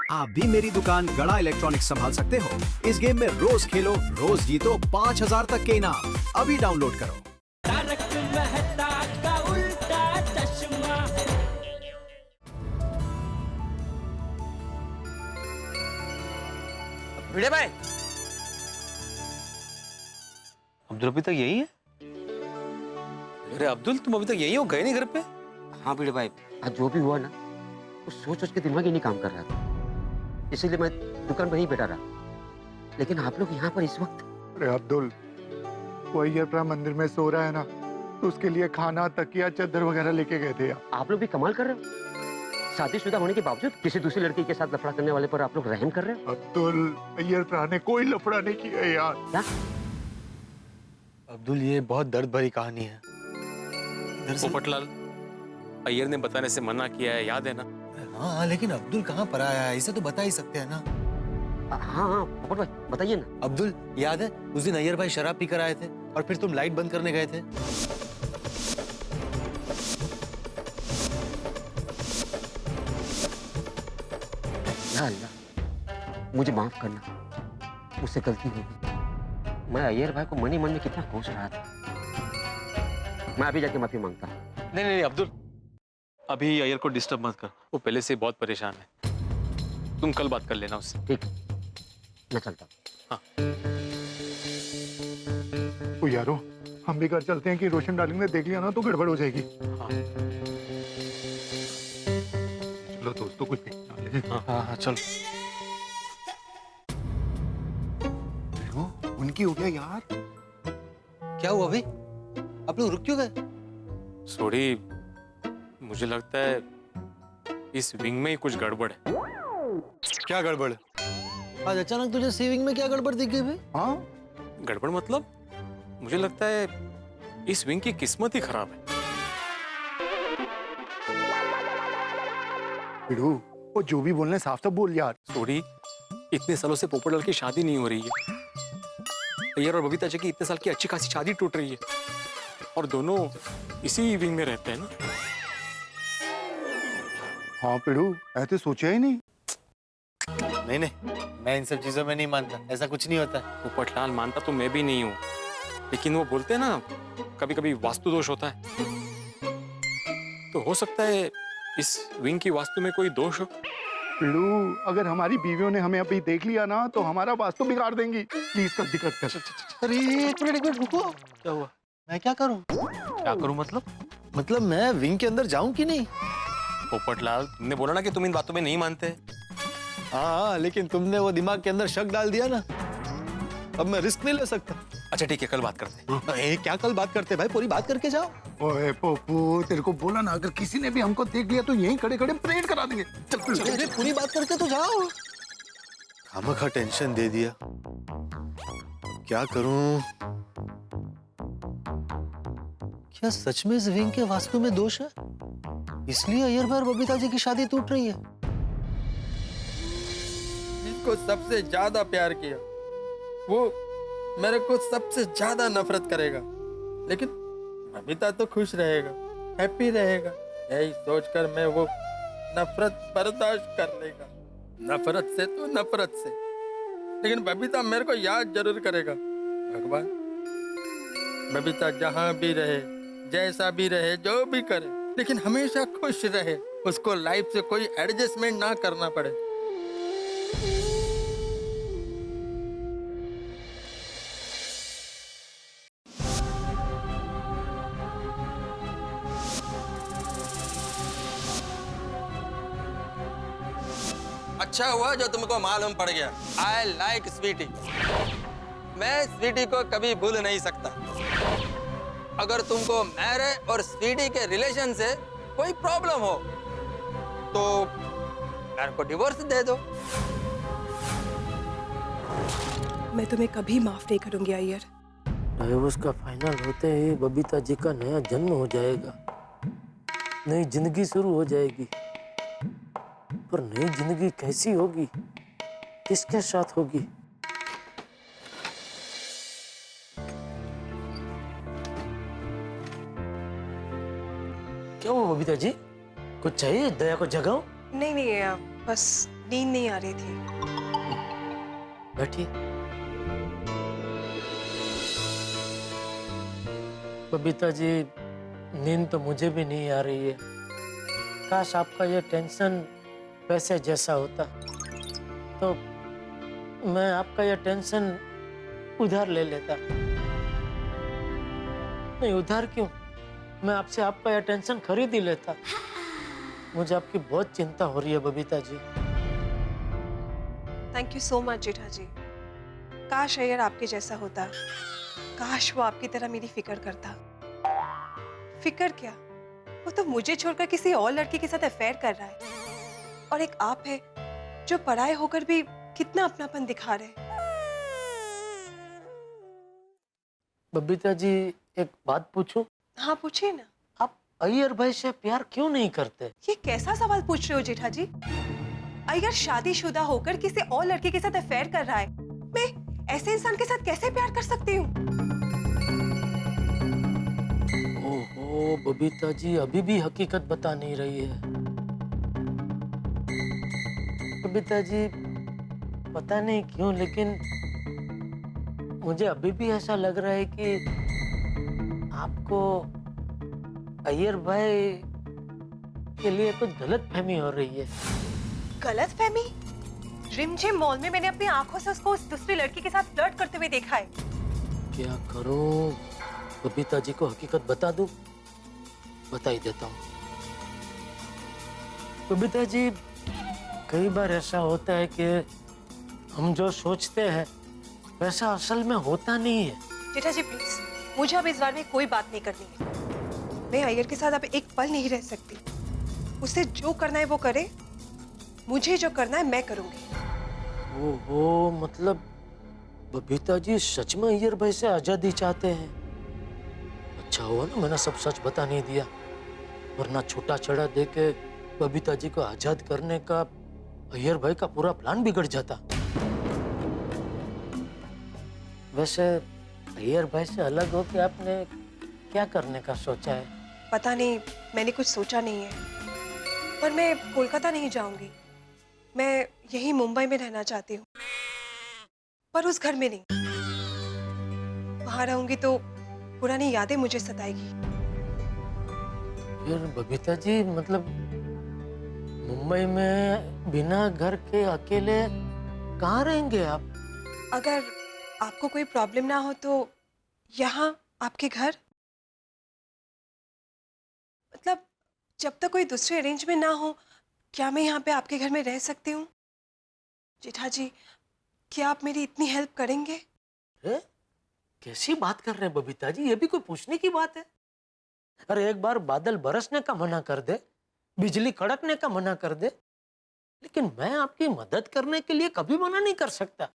आप भी मेरी दुकान गड़ा इलेक्ट्रॉनिक्स संभाल सकते हो। इस गेम में रोज खेलो, रोज जीतो 5000 तक के इनाम। अभी डाउनलोड करो। तारक मेहता का उल्टा चश्मा। भिड़े भाई, अब्दुल अभी तक यही है? अरे अब्दुल, तुम अभी तक यही हो, गए नहीं घर पे? हाँ भिड़े भाई, आज जो भी हुआ ना, वो सोच सोच के दिमाग ही नहीं काम कर रहा था, इसीलिए मैं दुकान पर ही बैठा रहा। लेकिन आप लोग यहाँ पर इस वक्त? अरे अब्दुल, वो अय्यरप्रा मंदिर में सो रहा है ना, तो उसके लिए खाना, तकिया, चादर वगैरह लेके गए थे। आप लोग भी कमाल कर रहे हो। शादीशुदा होने के बावजूद किसी दूसरी लड़की के साथ लफड़ा करने वाले पर आप लोग रहम कर रहे हो। अब्दुल, अय्यरप्रा ने कोई लफड़ा नहीं किया यार। क्या? अब्दुल, ये बहुत दर्द भरी कहानी है। पोपटलाल, अय्यर ने बताने से मना किया है, याद है ना? हाँ, लेकिन अब्दुल कहाँ पर आया है, इसे तो बता ही सकते हैं ना। हाँ हाँ पोपट भाई, बताइए ना। अब्दुल, याद है उस दिन अय्यर भाई शराब पी कर आए थे और फिर तुम लाइट बंद करने गए थे? या अल्लाह, मुझे माफ करना, मुझसे गलती हो गई। मैं अय्यर भाई को मन ही मन में कितना कोस रहा था। मैं अभी जाके माफी मांगता हूँ। नहीं नहीं अब्दुल, अभी अय्यर को डिस्टर्ब मत कर, वो पहले से बहुत परेशान है। तुम कल बात कर लेना उससे। ठीक है, मैं चलता हूँ। हाँ। तो यारो, हम भी घर चलते हैं कि रोशन डार्लिंग ने देख लिया ना तो गड़बड़ हो जाएगी। हाँ चलो दोस्तों, कुछ भी हाँ हाँ चलो। उनकी हो गया यार। क्या हुआ अभी? आप लोग रुक क्यों गए? सॉरी, मुझे लगता है इस विंग में ही कुछ गड़बड़ है। क्या गड़बड़? आज अचानक तुझे सेविंग में क्या गड़बड़ दिख गई भाई? हाँ, गड़बड़ मतलब मुझे लगता है इस विंग की किस्मत ही खराब है। बिड़ू, वो जो भी बोलने साफ साफ बोल यार। सॉरी, इतने सालों से पोपटलाल की शादी नहीं हो रही है। अय्यर और बबीता जी की इतने साल की अच्छी खासी शादी टूट रही है और दोनों इसी विंग में रहते हैं ना। हाँ बिड़ू, ऐसे सोचा ही नहीं। नहीं नहीं, मैं इन सब चीजों में नहीं मानता, ऐसा कुछ नहीं होता। पोपटलाल, मानता तो मैं भी नहीं हूँ, लेकिन वो बोलते हैं ना कभी कभी वास्तु दोष होता है, तो हो सकता है इस विंग की वास्तु में कोई दोष हो। बिड़ू, अगर हमारी बीवियों ने हमें अभी देख लिया ना तो हमारा वास्तु बिगाड़ देंगी। प्लीज कर दिक्कत कर। अरे एक मिनट रुको। क्या हुआ? मैं क्या करूं? क्या करूं मतलब मैं विंग के अंदर जाऊं कि नहीं? पोपटलाल, तुमने बोला ना कि तुम इन बातों में नहीं मानते। हाँ, लेकिन तुमने वो दिमाग के अंदर शक डाल दिया ना, अब मैं रिस्क नहीं ले सकता। अच्छा ठीक है, कल बात करते हैं। क्या कल बात करते भाई, पूरी बात करके जाओ। ओए पोपू, तेरे को बोला ना, अगर किसी ने भी हमको देख लिया तो यहीं खड़े खड़े परेड करा देंगे। अरे पूरी बात करके तो जाओ। खामखा टेंशन दे दिया, क्या करूं? क्या सच में इस विंग के वास्तु में दोष है, इसलिए अय्यर भाई और बबीता जी की शादी टूट रही है? जिसको सबसे ज्यादा प्यार किया वो मेरे को सबसे ज्यादा नफरत करेगा, लेकिन बबीता तो खुश रहेगा, हैप्पी रहेगा, यही सोचकर मैं वो नफरत बर्दाश्त कर लेगा। नफरत से तो नफरत से, लेकिन बबीता मेरे को याद जरूर करेगा। भगवान, बबीता जहां भी रहे, जैसा भी रहे, जो भी करे, लेकिन हमेशा खुश रहे, उसको लाइफ से कोई एडजस्टमेंट ना करना पड़े। अच्छा हुआ जो तुमको मालूम पड़ गया। I like Sweety. मैं स्वीटी को कभी भूल नहीं सकता। अगर तुमको मेरे और स्वीटी के रिलेशन से कोई प्रॉब्लम हो तो मेरे को डिवोर्स दे दो। मैं तुम्हें कभी माफ नहीं करूंगी अय्यर। डाइवोर्स का फाइनल होते ही बबीता जी का नया जन्म हो जाएगा, नई जिंदगी शुरू हो जाएगी। पर नई जिंदगी कैसी होगी, किसके साथ होगी? क्या हुआ बबीता जी, कुछ चाहिए? दया को जगाओ। नहीं नहीं, बस नींद नहीं आ रही थी। बैठिए। बबीता जी, नींद तो मुझे भी नहीं आ रही है। काश आपका ये टेंशन पैसे जैसा होता तो मैं आपका ये टेंशन उधार ले लेता। नहीं, उधार क्यों, मैं आपसे आपका ये टेंशन खरीद ही लेता। मुझे आपकी बहुत चिंता हो रही है Babita ji. Thank you so much जेठा जी। काश अय्यर आपके जैसा होता, काश वो आपकी तरह मेरी फिक्र करता। फिक्र क्या, वो तो मुझे छोड़कर किसी और लड़की के साथ अफेयर कर रहा है, और एक आप है जो पराये होकर भी कितना अपनापन दिखा रहे। बबीता जी, एक बात पूछूं? हाँ पूछिए ना। आप अय्यर भाई से प्यार क्यों नहीं करते? ये कैसा सवाल पूछ रहे हो जेठा जी? अय्यर शादीशुदा होकर किसी और लड़के के साथ अफेयर कर रहा है, मैं ऐसे इंसान के साथ कैसे प्यार कर सकती हूँ? ओहो, बबीता जी अभी भी हकीकत बता नहीं रही है। बबीता जी, पता नहीं क्यों लेकिन मुझे अभी भी ऐसा लग रहा है कि आपको अय्यर भाई के लिए कुछ गलतफहमी हो रही है। गलतफहमी? रिमझिम मॉल में मैंने अपनी आंखों से उसको उस दूसरी लड़की के साथ फ्लर्ट करते हुए देखा है। क्या करूं? बबीता जी को हकीकत बता दूं? बता ही देता हूं। बबीता जी, कई बार ऐसा होता है कि हम जो सोचते हैं वैसा असल में होता नहीं है। जेठा जी प्लीज, मुझे अब इस बारे में कोई बात नहीं करनी है। मैं अय्यर के साथ अब एक पल नहीं रह सकती। उसे जो करना है वो करे, मुझे जो करना है मैं करूंगी। ओहो, मतलब बबीता जी सच में अय्यर भाई से आजादी चाहते हैं। अच्छा हुआ ना मैंने सब सच बता नहीं दिया, वरना छूटा छड़ा दे के बबीता जी को आजाद करने का अय्यर भाई का पूरा प्लान बिगड़ जाता। वैसे अय्यर भाई से अलग हो के आपने क्या करने का सोचा है? पता नहीं, मैंने कुछ सोचा नहीं है, पर मैं कोलकाता नहीं जाऊंगी। मैं यही मुंबई में रहना चाहती हूँ, पर उस घर में नहीं। वहां रहूंगी तो पुरानी यादें मुझे सताएगी। फिर बबीता जी, मतलब मुंबई में बिना घर के अकेले कहाँ रहेंगे आप? अगर आपको कोई प्रॉब्लम ना हो तो यहाँ आपके घर, मतलब जब तक कोई दूसरे अरेंजमेंट ना हो, क्या मैं यहाँ पे आपके घर में रह सकती हूँ? जेठा जी, क्या आप मेरी इतनी हेल्प करेंगे? कैसी बात कर रहे हैं बबीता जी, ये भी कोई पूछने की बात है? अरे एक बार बादल बरसने का मना कर दे, बिजली कड़कने का मना कर दे, लेकिन मैं आपकी मदद करने के लिए कभी मना नहीं कर सकता।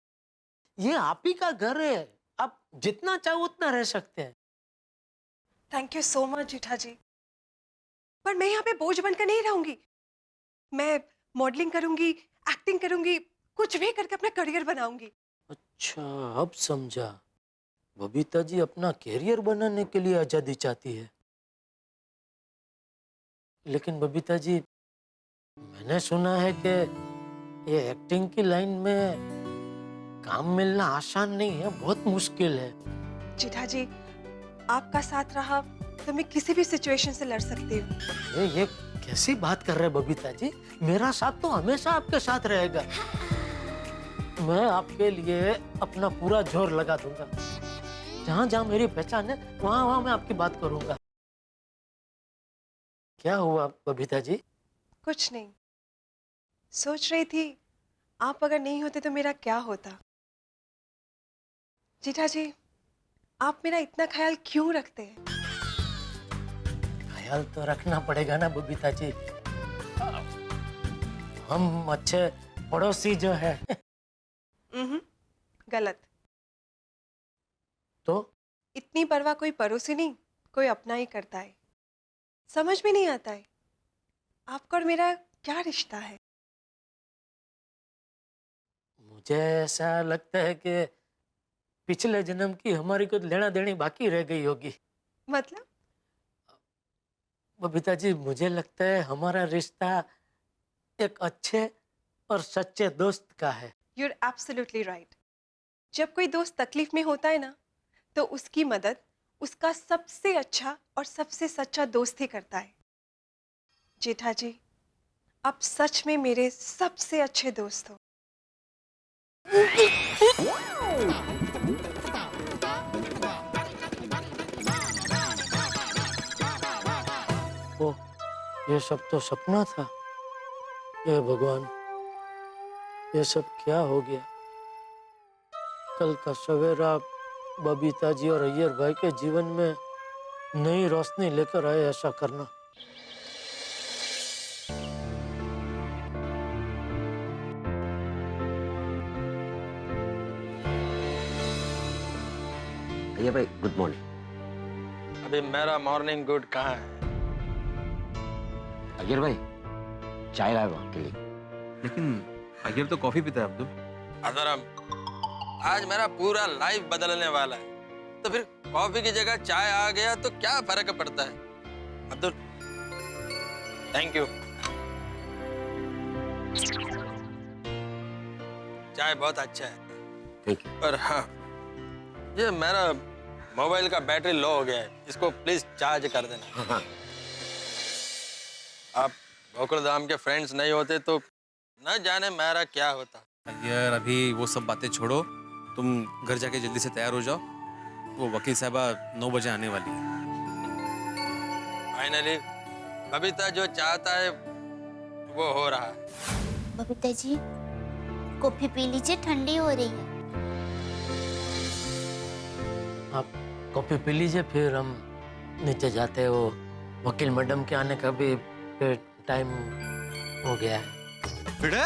ये आप ही का घर है, आप जितना चाहो उतना रह सकते हैं। थैंक यू सो मच जेठा जी, पर मैं यहाँ पे बोझ बनकर नहीं रहूंगी। मैं मॉडलिंग करूंगी, एक्टिंग करूंगी, कुछ भी करके अपना करियर बनाऊंगी। अच्छा, अब समझा। बबीता जी अपना कैरियर बनाने के लिए आजादी चाहती है। लेकिन बबीता जी, मैंने सुना है कि ये एक्टिंग की लाइन में काम मिलना आसान नहीं है, बहुत मुश्किल है। जेठा जी, आपका साथ रहा तो मैं किसी भी सिचुएशन से लड़ सकती हूँ। ये कैसी बात कर रहे हैं बबीता जी? मेरा साथ तो हमेशा आपके साथ रहेगा। मैं आपके लिए अपना पूरा जोर लगा दूंगा। जहां जहां मेरी पहचान है वहां वहां मैं आपकी बात करूंगा। क्या हुआ बबीता जी? कुछ नहीं, सोच रही थी आप अगर नहीं होते तो मेरा क्या होता। जेठा जी, आप मेरा इतना ख्याल क्यों रखते हैं? ख्याल तो रखना पड़ेगा ना बबीता जी, हम अच्छे पड़ोसी जो है। गलत। तो इतनी परवाह कोई पड़ोसी नहीं, कोई अपना ही करता है। समझ में नहीं आता है आपका और मेरा क्या रिश्ता है। मुझे ऐसा लगता है कि पिछले जन्म की हमारी कुछ लेना देनी बाकी रह गई होगी। मतलब? बबीता जी, मुझे लगता है हमारा रिश्ता एक अच्छे और सच्चे दोस्त का है। You're absolutely right. जब कोई दोस्त तकलीफ में होता है ना, तो उसकी मदद उसका सबसे अच्छा और सबसे सच्चा दोस्त ही करता है। जेठा जी, आप सच में मेरे सबसे अच्छे दोस्त हो। ओ, ये सब तो सपना था। हे भगवान, ये सब क्या हो गया? कल का सवेरा बबीता जी और अय्यर भाई के जीवन में नई रोशनी लेकर आए, ऐसा करना। अय्यर भाई गुड मॉर्निंग। अभी मेरा मॉर्निंग गुड कहाँ है? अय्यर भाई चाय लाए आपके लिए। लेकिन अय्यर तो कॉफी पीता है अब्दुल। अदरम, आज मेरा पूरा लाइफ बदलने वाला है, तो फिर कॉफी की जगह चाय आ गया तो क्या फर्क पड़ता है? Abdul, thank you. चाय बहुत अच्छा है। Thank you. पर हाँ, ये मेरा मोबाइल का बैटरी लो हो गया है, इसको प्लीज चार्ज कर देना। हाँ। आप गोकुलधाम के फ्रेंड्स नहीं होते तो न जाने मेरा क्या होता। अय्यर अभी वो सब बातें छोड़ो, तुम घर जाके जल्दी से तैयार हो जाओ। वो वकील साहबा 9 बजे आने वाली है। फाइनली बबीता जो चाहता है वो हो रहा है। बबीता जी, कॉफी पी लीजिए, ठंडी हो रही है। आप कॉफी पी लीजिए, फिर हम नीचे जाते हैं। वो वकील मैडम के आने का भी टाइम हो गया है। भिड़े,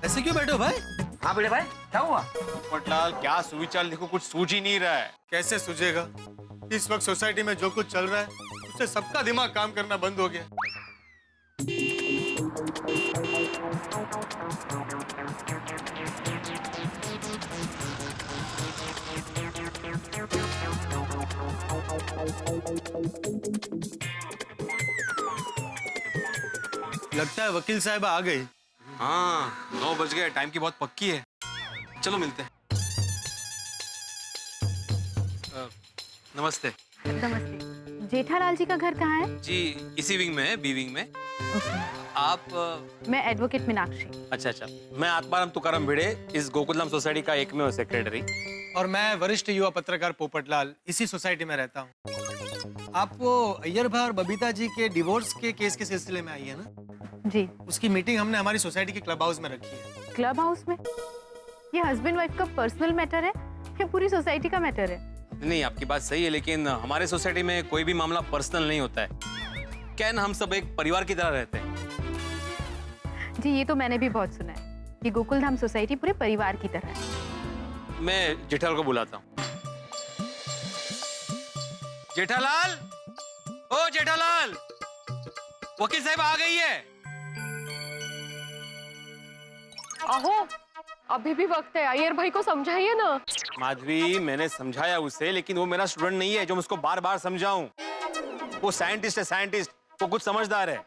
ऐसे क्यों बैठे हो भाई? हाँ बेटे भाई, क्या हुआ? पोपटलाल, क्या सुविचार लिखो, कुछ सूझ ही नहीं रहा है। कैसे सूझेगा? इस वक्त सोसाइटी में जो कुछ चल रहा है उससे सबका दिमाग काम करना बंद हो गया। लगता है वकील साहब आ गई। हाँ, 9 बज गए, टाइम की बहुत पक्की है। चलो मिलते हैं। नमस्ते नमस्ते। जेठालाल जी का घर कहाँ है? जी, इसी विंग में है, बी विंग में। आप मैं एडवोकेट मीनाक्षी। अच्छा अच्छा, मैं आत्माराम तुकाराम भिड़े, इस गोकुलधाम सोसाइटी का एकमेव सेक्रेटरी। और मैं वरिष्ठ युवा पत्रकार पोपटलाल, इसी सोसाइटी में रहता हूँ। आप वो अय्यर भाई और बबीता जी के डिवोर्स के केस के सिलसिले में आई है ना? जी। उसकी मीटिंग हमने हमारी सोसाइटी के क्लब हाउस में रखी है। क्लब हाउस में? ये हस्बैंड वाइफ का पर्सनल मैटर है या पूरी सोसाइटी का मैटर है? नहीं, आपकी बात सही है, लेकिन हमारे सोसाइटी में कोई भी मामला पर्सनल नहीं होता है। क्या है ना, हम सब एक परिवार की तरह रहते हैं। जी, ये तो मैंने भी बहुत सुना है कि गोकुलधाम सोसाइटी पूरे परिवार की तरह है। मैं जेठालाल को बुलाता हूँ। जेठालाल, ओ जेठालाल, वकील साहब आ गई है। आहो, अभी भी वक्त है, अय्यर भाई को समझाइए ना। माधवी, मैंने समझाया उसे, लेकिन वो मेरा स्टूडेंट नहीं है जो मैं उसको बार बार समझाऊं। वो साइंटिस्ट है, साइंटिस्ट, वो कुछ समझदार है।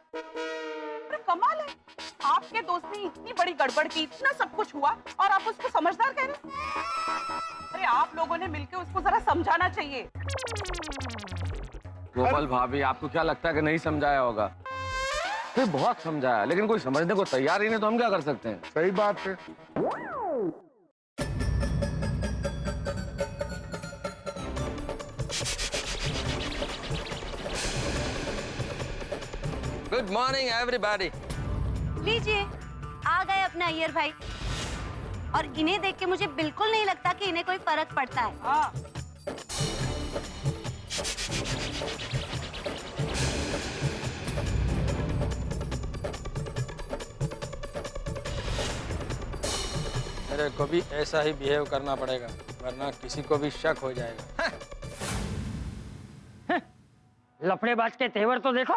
कमाल है, आपके दोस्त ने इतनी बड़ी गड़बड़ की, इतना सब कुछ हुआ और आप उसको समझदार कह रहे हैं? अरे आप लोगों ने मिलकर उसको जरा समझाना चाहिए। गोपाल भाभी, आपको क्या लगता है कि नहीं समझाया होगा? फिर बहुत समझाया, लेकिन कोई समझने को तैयार ही नहीं, तो हम क्या कर सकते हैं? सही बात है। Good morning everybody. लीजिए, आ गए अपने अय्यर भाई। और इन्हें देख के मुझे बिल्कुल नहीं लगता कि इन्हें कोई फर्क पड़ता है। हाँ। मेरे को भी ऐसा ही बिहेव करना पड़ेगा, वरना किसी को भी शक हो जाएगा। लफड़ेबाज के तेवर तो देखो।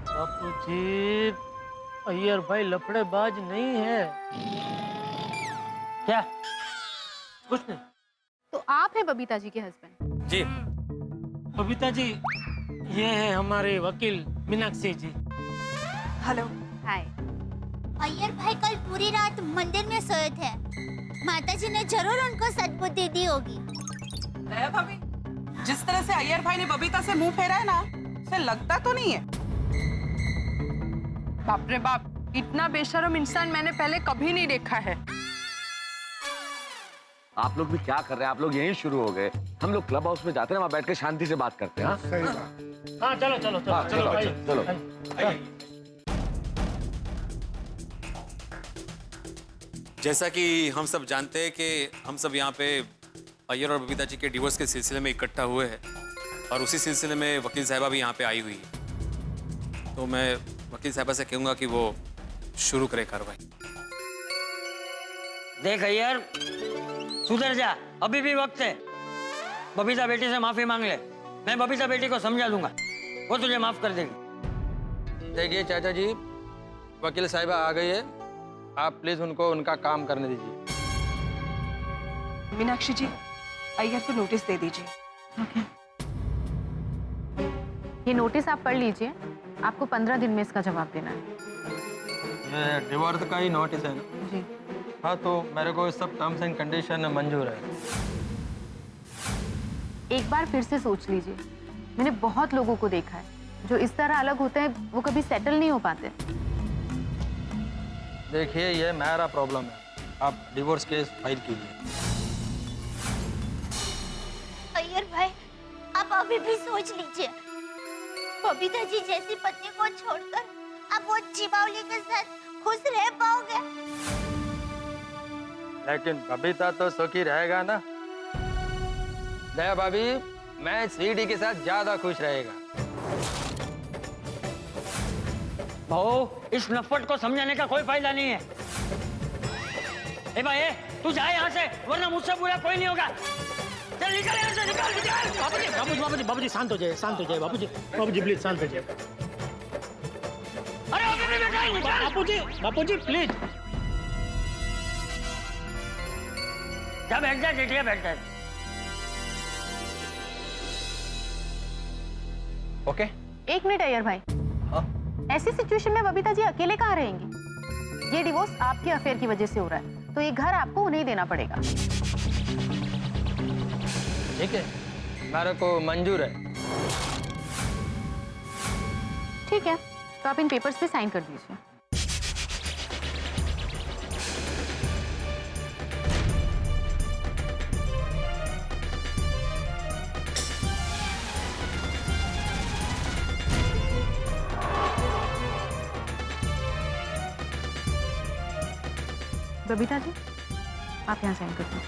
बापू जी, अय्यर भाई लफड़ेबाज नहीं है। क्या? कुछ नहीं। तो आप हैं बबीता जी के हस्बैंड? जी। बबीता जी, ये है हमारे वकील मीनाक्षी जी। हेलो। हाय। अय्यर भाई कल पूरी रात मंदिर में सोए थे। माताजी ने जरूर उनको सद्बुद्धि दी होगी। दया भाभी, जिस तरह से अय्यर भाई ने बबीता से मुंह फेरा है ना, उसे लगता तो नहीं है। बाप रे बाप, इतना बेशर्म इंसान मैंने पहले कभी नहीं देखा है। आप लोग भी क्या कर रहे हैं? आप लोग यहीं शुरू हो गए। हम लोग क्लब हाउस में जाते हैं, वहाँ बैठ के शांति से बात करते हैं। हाँ सही बात। हाँ चलो चलो चलो हाँ, चलो चलो। जैसा कि हम सब जानते हैं कि हम सब यहाँ पे अय्यर और बबीता जी के डिवोर्स के सिलसिले में इकट्ठा हुए हैं और उसी सिलसिले में वकील साहिबा भी यहाँ पे आई हुई है। तो मैं वकील साहिबा से कहूँगा कि वो शुरू करे कार्रवाई। देख अय्यर, सुधर जा, अभी भी वक्त है। बबीता बेटी से माफी मांग ले, मैं बबीता बेटी को समझा दूंगा, वो तुझे माफ कर देगी। देखिए चाचा जी, वकील साहिबा आ गई है, आप प्लीज उनको उनका काम करने दीजिए। मीनाक्षी जी, अय्यर को नोटिस दे दीजिए। ये नोटिस आप पढ़ लीजिए, आपको 15 दिन में इसका जवाब देना है। ये डिवोर्स का ही नोटिस है ना? जी। हाँ, तो मेरे को सब टर्म्स एंड कंडीशन मंजूर है। एक बार फिर से सोच लीजिए, मैंने बहुत लोगों को देखा है जो इस तरह अलग होते हैं, वो कभी सेटल नहीं हो पाते। देखिए, ये मेरा प्रॉब्लम है, आप डिवोर्स केस फाइल कीजिए। अय्यर भाई, आप अभी भी सोच लीजिए। बबीता जी जैसी पत्नी को छोड़कर आप वो चिबावली के साथ खुश रह पाओगे? लेकिन बबीता तो सुखी रहेगा ना? दया भाभी, मैं स्वीटी के साथ ज्यादा खुश रहेगा। भाऊ, इस नफरत को समझाने का कोई फायदा नहीं है। ए भाई, तू जा यहाँ से, वरना मुझसे बुरा कोई नहीं होगा। चल निकल यहाँ से, निकल निकल। बाबूजी शांत हो जाइए, शांत हो जाइए। बाबूजी प्लीज शांत हो जाइए। अरे बापूजी प्लीज। जा बैठ जा, जेठिया बैठ जा। ओके। एक मिनट अय्यर भाई, ऐसी सिचुएशन में बबीता जी अकेले कहाँ रहेंगी? ये डिवोर्स आपके अफेयर की वजह से हो रहा है, तो ये घर आपको उन्हें देना पड़ेगा। ठीक है, मेरे को मंजूर है। ठीक है, तो आप इन पेपर्स पे साइन कर दीजिए। बबीता जी, आप यहाँ साइन कर दो।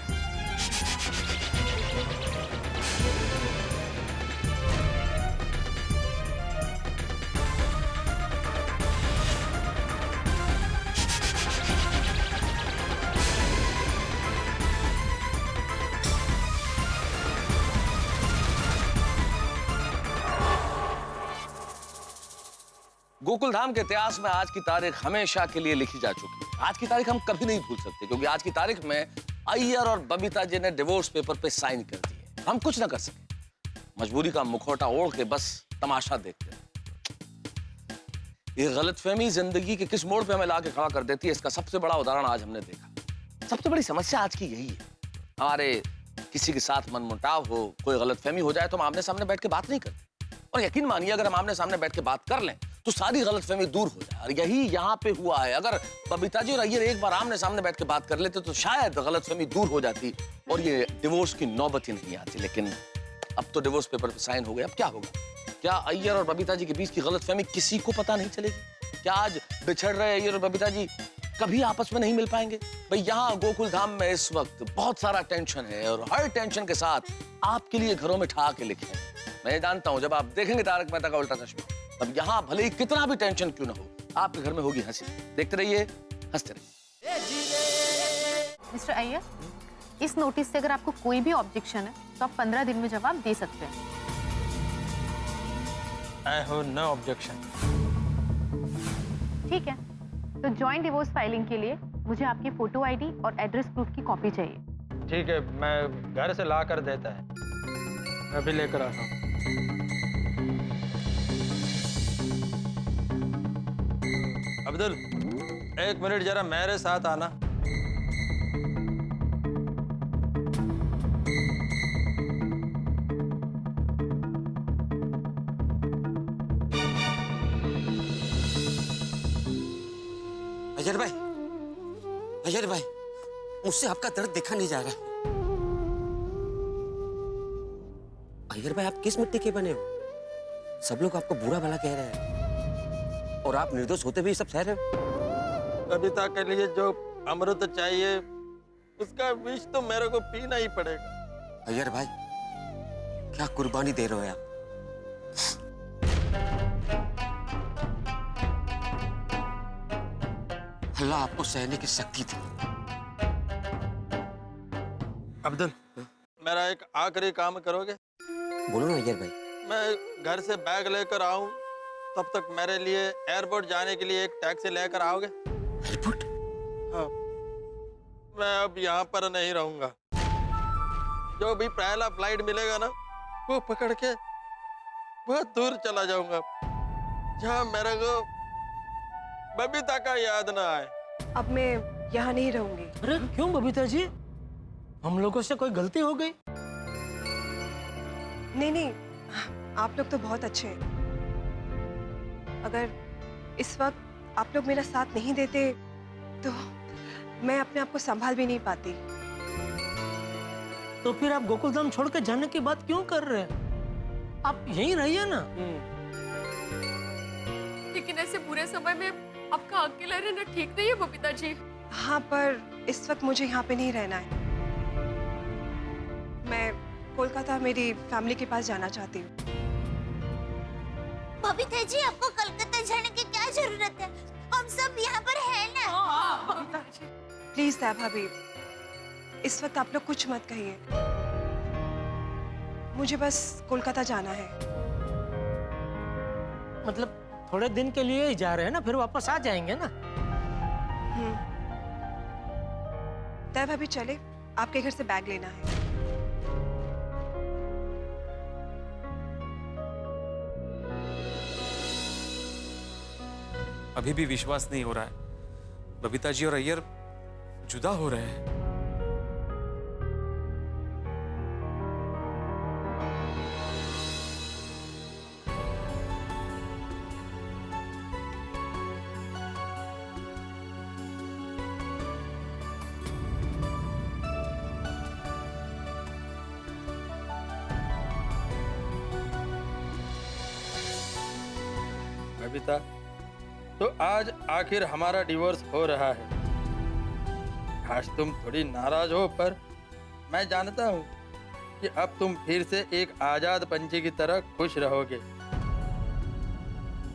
गोकुल धाम के इतिहास में आज की तारीख हमेशा के लिए लिखी जा चुकी है। आज की तारीख हम कभी नहीं भूल सकते, क्योंकि आज की तारीख में अय्यर और बबीता जी ने डिवोर्स पेपर पे साइन कर दिए। हम कुछ ना कर सके, मजबूरी का मुखौटा ओढ़ के बस तमाशा देखते रहे। ये गलतफहमी जिंदगी के किस मोड़ पे हमें लाके खड़ा कर देती है, इसका सबसे बड़ा उदाहरण आज हमने देखा। सबसे बड़ी समस्या आज की यही है, हमारे किसी के साथ मनमुटाव हो, कोई गलतफहमी हो जाए तो हम आमने सामने बैठ के बात नहीं करते। और यकीन मानिए, अगर हम आमने सामने बैठ के बात कर लें तो सारी गलतफहमी दूर हो जाए। और यही यहाँ पे हुआ है। अगर बबीता जी और अय्यर एक बार आमने सामने बैठ के बात कर लेते तो शायद गलतफहमी दूर हो जाती और ये डिवोर्स की नौबत ही नहीं आती। लेकिन अब तो डिवोर्स पेपर पे साइन हो गए, अब क्या होगा? क्या अय्यर और बबीता जी के बीच की गलतफहमी किसी को पता नहीं चलेगी? क्या आज बिछड़ रहे अय्यर और बबीता जी कभी आपस में नहीं मिल पाएंगे? भाई, यहाँ गोकुल धाम में इस वक्त बहुत सारा टेंशन है और हर टेंशन के साथ आपके लिए घरों में ठहाके लिखे हैं। मैं जानता हूँ, जब आप देखेंगे तारक मेहता का उल्टा चश्मा, तब यहाँ भले ही कितना भी टेंशन क्यों ना हो, आपके घर में होगी हंसी। देखते रहिए, हंसते रहिए। मिस्टर अय्यर, इस नोटिस से अगर आपको कोई भी ऑब्जेक्शन है तो आप 15 दिन में जवाब दे सकते हैं। I have no objection. ठीक है, तो जॉइंट डिवोर्स फाइलिंग के लिए मुझे आपकी फोटो आईडी और एड्रेस प्रूफ की कॉपी चाहिए। ठीक है, मैं घर से ला कर देता है, मैं भी लेकर आता हूँ। अब्दुल, एक मिनट जरा मेरे साथ आना। अय्यर भाई, मुझसे आपका दर्द देखा नहीं जा रहा। अय्यर भाई, आप किस मिट्टी के बने हो? सब लोग आपको बुरा भला कह रहे हैं और आप निर्दोष होते भी सब सह रहे हो। बबीता के लिए जो अमृत चाहिए उसका विष तो मेरे को पीना ही पड़ेगा। अय्यर भाई, क्या कुर्बानी दे रहे हो आप? अल्लाह आपको सहने की शक्ति दी। अब्दुल, मेरा एक आखिरी काम करोगे? बोलो ना अय्यर भाई। मैं घर से बैग लेकर आऊं, तब तक मेरे लिए एयरपोर्ट जाने के लिए एक टैक्सी लेकर आओगे? एयरपोर्ट? हाँ, मैं अब यहाँ पर नहीं रहूंगा। जो भी पहला फ्लाइट मिलेगा ना, वो पकड़ के बहुत दूर चला जाऊंगा, जहाँ मेरे को बबीता का याद ना आए। अब मैं यहाँ नहीं रहूंगी। अरे क्यों बबीता जी, हम लोगों से कोई गलती हो गई? नहीं, आप लोग तो बहुत अच्छे हैं। अगर इस वक्त आप लोग मेरा साथ नहीं देते तो मैं अपने आप को संभाल भी नहीं पाती। तो फिर आप गोकुलधाम छोड़ के जाने की बात क्यों कर रहे हैं? आप यहीं रहिए ना। लेकिन ऐसे बुरे समय में आपका अकेला रहना ठीक नहीं है बबीता जी। हाँ, पर इस वक्त मुझे यहाँ पे नहीं रहना है। मैं कोलकाता मेरी फैमिली के पास जाना चाहती हूँ। बबीता जी, आपको कलकत्ता जाने की क्या जरूरत है? हम सब यहाँ पर हैं ना। प्लीज दया भाभी, इस वक्त आप लोग कुछ मत कहिए। मुझे बस कोलकाता जाना है। मतलब थोड़े दिन के लिए ही जा रहे हैं ना, फिर वापस आ जाएंगे ना। दया भाभी चले, आपके घर से बैग लेना है। अभी भी विश्वास नहीं हो रहा है, बबीता जी और अय्यर जुदा हो रहे हैं। बबीता, तो आज आखिर हमारा डिवोर्स हो रहा है। आज तुम थोड़ी नाराज हो, पर मैं जानता हूँ कि अब तुम फिर से एक आजाद पंछी की तरह खुश रहोगे।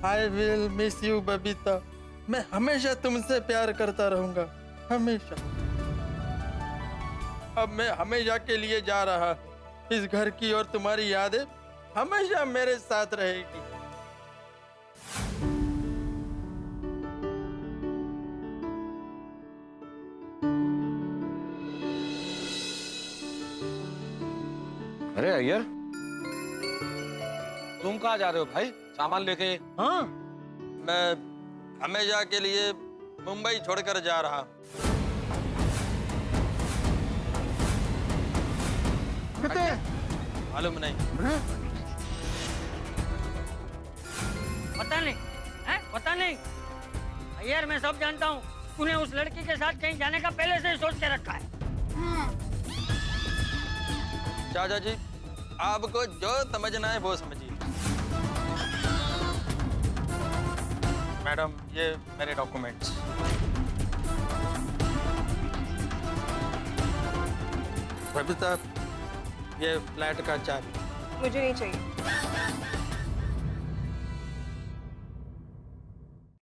I will miss you Babita. मैं हमेशा तुमसे प्यार करता रहूंगा, हमेशा। अब मैं हमेशा के लिए जा रहा हूँ। इस घर की और तुम्हारी यादें हमेशा मेरे साथ रहेगी। अरे अय्यर, तुम कहाँ जा रहे हो भाई? सामान लेके? हाँ, मैं हमेशा के लिए मुंबई छोड़कर जा रहा हूँ। मालूम नहीं। पता नहीं है? पता नहीं अय्यर, मैं सब जानता हूँ। तूने उस लड़की के साथ कहीं जाने का पहले से ही सोच के रखा है। चाचा जी, आपको जो समझना है वो समझिए। मैडम, ये मेरे डॉक्यूमेंट्स। बबीता, ये फ्लैट का चाबी। मुझे नहीं चाहिए।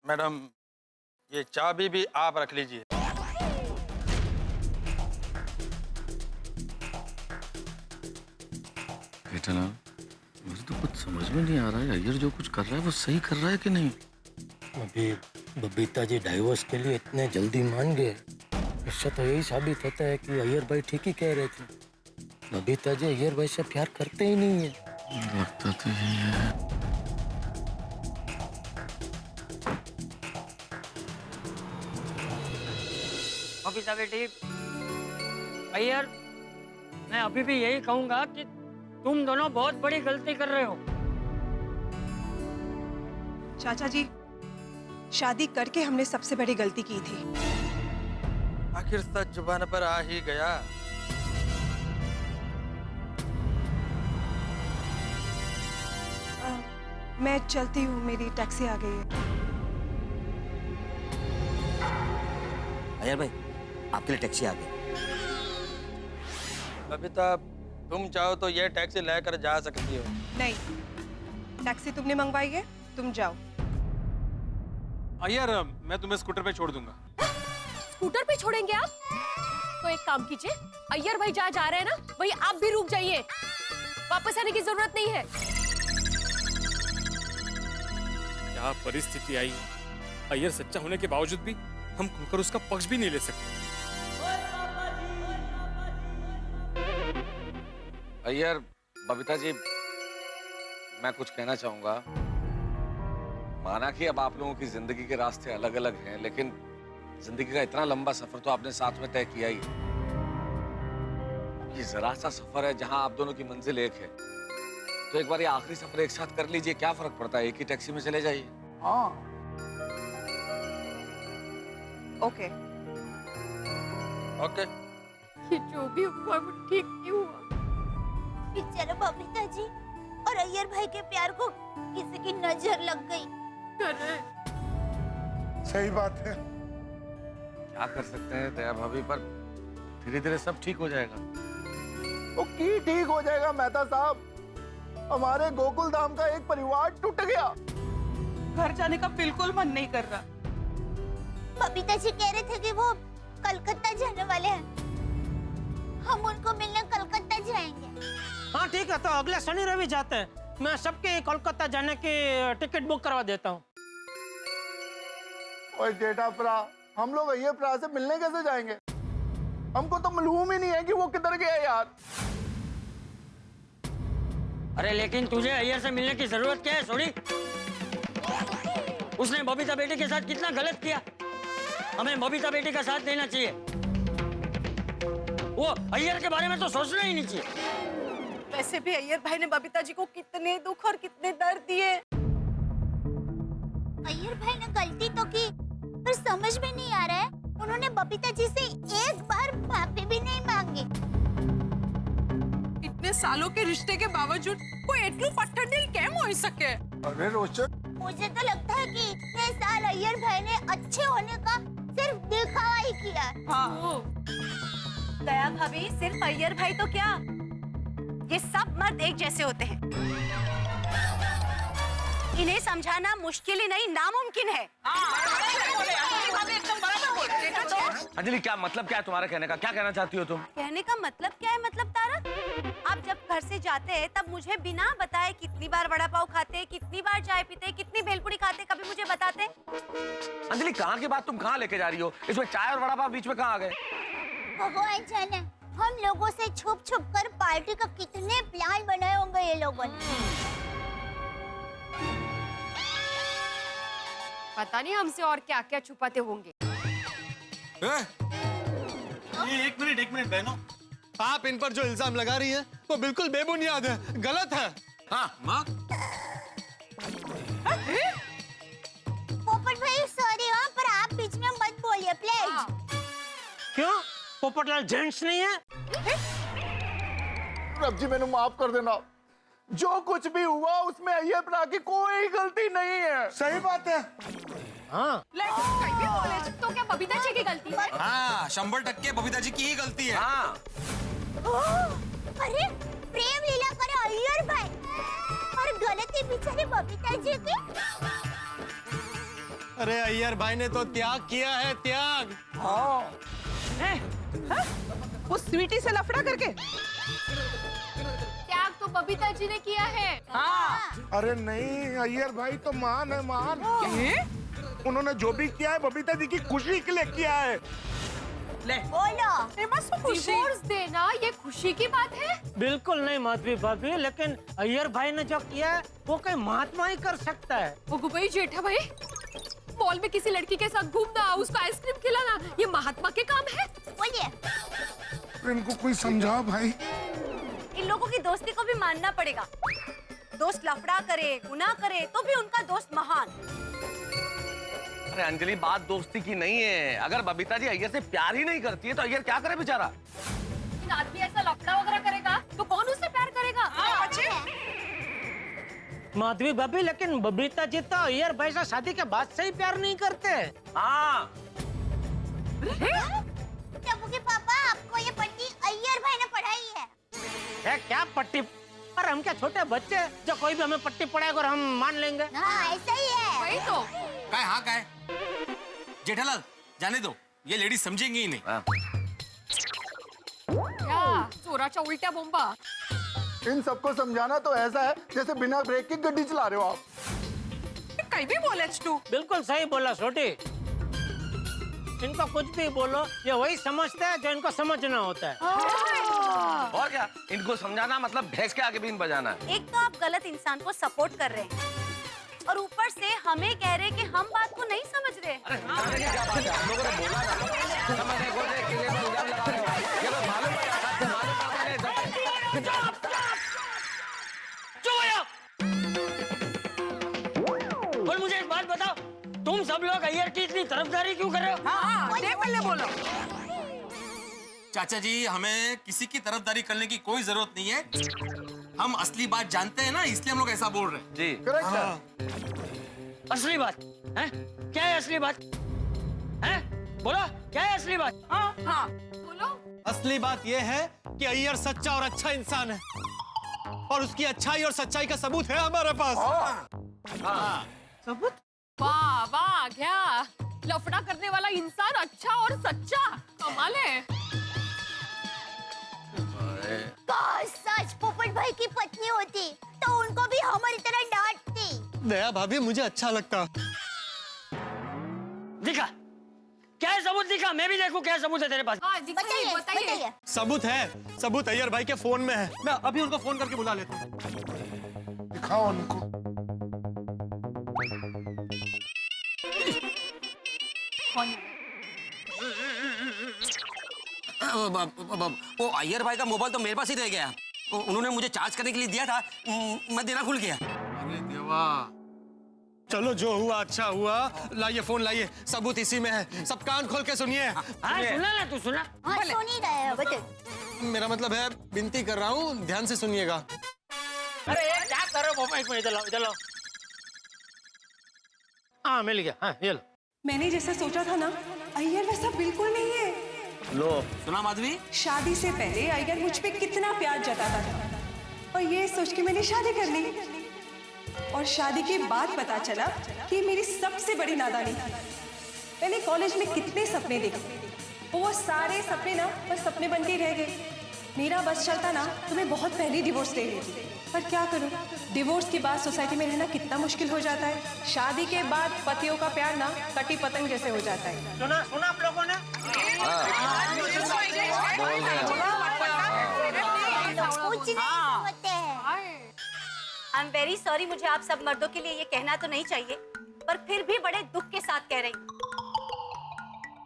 मैडम, ये चाबी भी आप रख लीजिए। बेटालाल, मुझे तो कुछ समझ में नहीं आ रहा है, अय्यर जो कुछ कर रहा है वो सही कर रहा है कि नहीं? अभी बबीता जी डाइवोर्स के लिए इतने जल्दी मान गए, इससे तो यही साबित होता है कि अय्यर भाई ठीक ही कह रहे थे। बबीता जी अय्यर भाई से प्यार करते ही नहीं है। लगता तो यही है। बबीता बेटी, अय्यर, मैं अभी भी यही कहूंगा कि तुम दोनों बहुत बड़ी गलती कर रहे हो। चाचा जी, शादी करके हमने सबसे बड़ी गलती की थी। आखिर सच जुबान पर आ ही गया। मैं चलती हूँ, मेरी टैक्सी आ गई है। अय्यर भाई, आपके लिए टैक्सी आ गई। बबीता, तुम चाहो तो ये टैक्सी लेकर जा सकती हो। नहीं, टैक्सी तुमने मंगवाई है, तुम जाओ। अय्यर, मैं तुम्हें स्कूटर पे छोड़ दूंगा। स्कूटर पे छोड़ेंगे आप? तो एक काम कीजिए, अय्यर भाई जहाँ जा रहे हैं ना, वही आप भी रुक जाइए। वापस आने की जरूरत नहीं है। क्या परिस्थिति आई। अय्यर सच्चा होने के बावजूद भी हम खुलकर उसका पक्ष भी नहीं ले सकते। अय्यर, बबीता जी, मैं कुछ कहना चाहूंगा। माना कि अब आप लोगों की जिंदगी के रास्ते अलग अलग हैं, लेकिन जिंदगी का इतना लंबा सफर तो आपने साथ में तय किया ही है। ये जरा सा सफर है जहां आप दोनों की मंजिल एक है, तो एक बार ये आखिरी सफर एक साथ कर लीजिए। क्या फर्क पड़ता है, एक ही टैक्सी में चले जाइए। हाँ। ओके। ओके। ये जो भी हुआ वो ठीक नहीं हुआ। बेचारा बबीता जी और अय्यर भाई के प्यार को किसी की नजर लग गई। सही बात है। क्या कर सकते हैं दया भाभी, पर धीरे धीरे सब ठीक हो जाएगा। वो की ठीक हो जाएगा मेहता साहब? हमारे गोकुल धाम का एक परिवार टूट गया। घर जाने का बिल्कुल मन नहीं कर रहा। बबीता जी कह रहे थे कि वो कलकत्ता जाने वाले हैं। हम उनको मिलने कलकत्ता जाएंगे। हाँ ठीक है, तो अगले शनि रवि जाते हैं। मैं सबके कोलकाता जाने की टिकट बुक करवा देता हूँ। ओए जेठाप्रा, हम लोग अय्यप्रा से मिलने कैसे जाएंगे? हमको तो मालूम ही नहीं है कि वो किधर गया यार। अरे लेकिन तुझे अय्यर से मिलने की जरूरत क्या है सोनी? उसने बबीता बेटी के साथ कितना गलत किया। हमें बबीता बेटी का साथ देना चाहिए। वो अय्यर के बारे में तो सोचना ही नहीं चाहिए। वैसे भी अय्यर भाई ने बबीता जी को कितने दुख और कितने दर्द दिए। अय्यर भाई ने गलती तो की, पर समझ में नहीं आ रहा है उन्होंने बबीता जी से एक बार माफी भी नहीं मांगी। इतने सालों के रिश्ते के बावजूद कोई एटलू पट्टर दिल कैम हो सके? अरे रोशन, मुझे तो लगता है कि इतने साल अय्यर भाई ने अच्छे होने का सिर्फ दिखावा ही किया। हाँ। दया भाभी, सिर्फ अय्यर भाई तो क्या, ये सब मर्द एक जैसे होते हैं। इन्हें समझाना मुश्किल ही नहीं, नामुमकिन है। अंजलि, क्या मतलब क्या है तुम्हारा कहने का? क्या कहना चाहती हो तुम? कहने का मतलब क्या है? मतलब तारा, आप जब घर से जाते हैं तब मुझे बिना बताए कितनी बार वड़ा पाव खाते, कितनी बार चाय पीते, कितनी भेलपुरी खाते, कभी मुझे बताते? अंजलि, कहाँ की बात तुम कहाँ लेके जा रही हो? इसमें चाय और वड़ा पाव बीच में कहाँ आ गए? भगवान जाने, हम लोगों से छुप छुप कर पार्टी का कितने प्लान बनाए होंगे ये लोगों ने। पता नहीं हमसे और क्या क्या छुपाते होंगे। ये एक मिनट बहनों, आप इन पर जो इल्जाम लगा रही हैं वो बिल्कुल बेबुनियाद है, गलत है। हाँ माँ। पोपट भाई सॉरी हाँ, पर आप बीच में मत बोलिए प्लीज। क्यों? पोपटलाल जेंट्स नहीं है? रब जी मैंने माफ कर देना। जो कुछ भी हुआ उसमें अय्यप्रा की कोई गलती नहीं है। सही बात है। हाँ। तो क्या बबीता जी की गलती है? हाँ, 100% बबीता जी की ही गलती है। हाँ। अरे प्रेम लीला करे अय्यर भाई और गलती बेचारे बबीता जी की। अरे अय्यर भाई ने तो त्याग किया है, त्याग। हाँ। वो स्वीटी से लफड़ा करके त्याग तो बबीता जी ने किया है। हाँ। अरे नहीं, अय्यर भाई तो मान है, मान। उन्होंने जो भी किया है बबीता जी की खुशी के लिए किया है। ले बोलो। बस डिवोर्स देना ये खुशी की बात है? बिल्कुल नहीं माधवी भाभी, लेकिन अय्यर भाई ने जो किया है वो कोई महात्मा ही कर सकता है। ओगो भाई, जेठा भाई, मॉल में किसी लड़की के साथ घूमना, उसको आइसक्रीम खिलाना, ये महात्मा के काम है? बोलिए। इनको कोई समझाओ भाई। इन लोगों की दोस्ती को भी मानना पड़ेगा। दोस्त लफड़ा करे, गुनाह करे, तो भी उनका दोस्त महान। अरे अंजलि, बात दोस्ती की नहीं है। अगर बबीता जी अय्यर से प्यार ही नहीं करती है तो अय्यर क्या करे बेचारा? आदमी ऐसा लफड़ा वगैरह करेगा तो कौन उससे प्यार करेगा? माधवी भाभी, लेकिन बबीता जी तो अय्यर भाई से शादी के बाद से ही प्यार नहीं करते। हाँ। टप्पू के पापा, आपको ये पट्टी अय्यर भाई ने पढ़ाई है। क्या पट्टी? पर हम क्या छोटे बच्चे जो कोई भी हमें पट्टी पढ़ाएगा और हम मान लेंगे? हाँ, ऐसा ही है। वही तो। काय हाँ काय जेठालाल, जाने दो, ये लेडीज समझेंगी ही नहीं। क्या चोराच्या उल्ट्या बोंबा? इन सबको समझाना तो ऐसा है जैसे बिना ब्रेक की गड्डी चला रहे हो आप। कहीं भी बोले तू। बिल्कुल सही बोला छोटी। इनको कुछ भी बोलो, ये वही समझते हैं जो इनको समझना होता है। और क्या, इनको समझाना मतलब भैंस के आगे बीन बजाना है। एक तो आप गलत इंसान को सपोर्ट कर रहे हैं और ऊपर से हमें कह रहे हैं कि हम बात को नहीं समझ रहे। और मुझे एक बात बताओ, तुम सब लोग अय्यर की इतनी तरफदारी क्यों कर रहे हो? हाँ, दे पहले बोलो। चाचा जी, हमें किसी की तरफदारी करने की कोई जरूरत नहीं है। हम असली बात जानते हैं ना, इसलिए हम लोग ऐसा बोल रहे हैं। जी करेक्ट। असली बात है? क्या है असली बात? है? बोलो, क्या है असली बात? हाँ हाँ बोलो। असली बात यह है कि अय्यर सच्चा और अच्छा इंसान है और उसकी अच्छाई और सच्चाई का सबूत है हमारे पास। सबूत? वाह वाह, क्या लफड़ा करने वाला इंसान अच्छा और सच्चा, कमाल है। काश सच पोपट भाई की पत्नी होती तो उनको भी हमारी तरह डांटती। दया भाभी, मुझे अच्छा लगता। दिखा, क्या है सबूत? दिखा, मैं भी देखूं क्या सबूत है तेरे पास। हाँ, दिखाइए, बताइए। सबूत है, सबूत अय्यर भाई के फोन में है। मैं अभी उनको फोन करके बुला लेता हूँ। दिखाओ उनको। वो अय्यर भाई का मोबाइल तो मेरे पास ही रह गया। उन्होंने मुझे चार्ज करने के लिए दिया था, मैं देना भूल गया। अरे देवा, चलो जो हुआ अच्छा हुआ। लाइए फोन लाइए, सबूत इसी में है। सब कान खोल के सुनिए। हाँ, सुना ना, तू सुना। हाँ, सुन ही रहे हैं, बताइए। मेरा मतलब है, विनती कर रहा हूँ, ध्यान से सुनिएगा। अरे क्या कर रहे हो पापा? एक मिनट, इधर लाओ, इधर लाओ। हाँ, मिल गया। हाँ, ये लो। मैंने जैसा सोचा था ना, अय्यर वैसा बिल्कुल नहीं है। लो, सुना माधवी? शादी से पहले अय्यर मुझ पे कितना प्यार जताता था और ये सोच के मैंने शादी कर ली। और शादी के बाद पता चला कि मेरी सबसे बड़ी नादानी थी। मैंने कॉलेज में कितने सपने देखे, वो सारे सपने ना बस सपने बन के रह गए। मेरा बस चलता ना तो मैं बहुत पहले डिवोर्स ले लेती, पर क्या करूं, डिवोर्स के बाद सोसाइटी में रहना कितना मुश्किल हो जाता है। शादी के बाद पतियों का प्यार ना कटी पतंग जैसे हो जाता है। सुना सुना आप लोगों ने? कुछ नहीं होते हैं। आई एम वेरी सॉरी, मुझे आप सब मर्दों के लिए ये कहना तो नहीं चाहिए, पर फिर भी बड़े दुख के साथ कह रही हूँ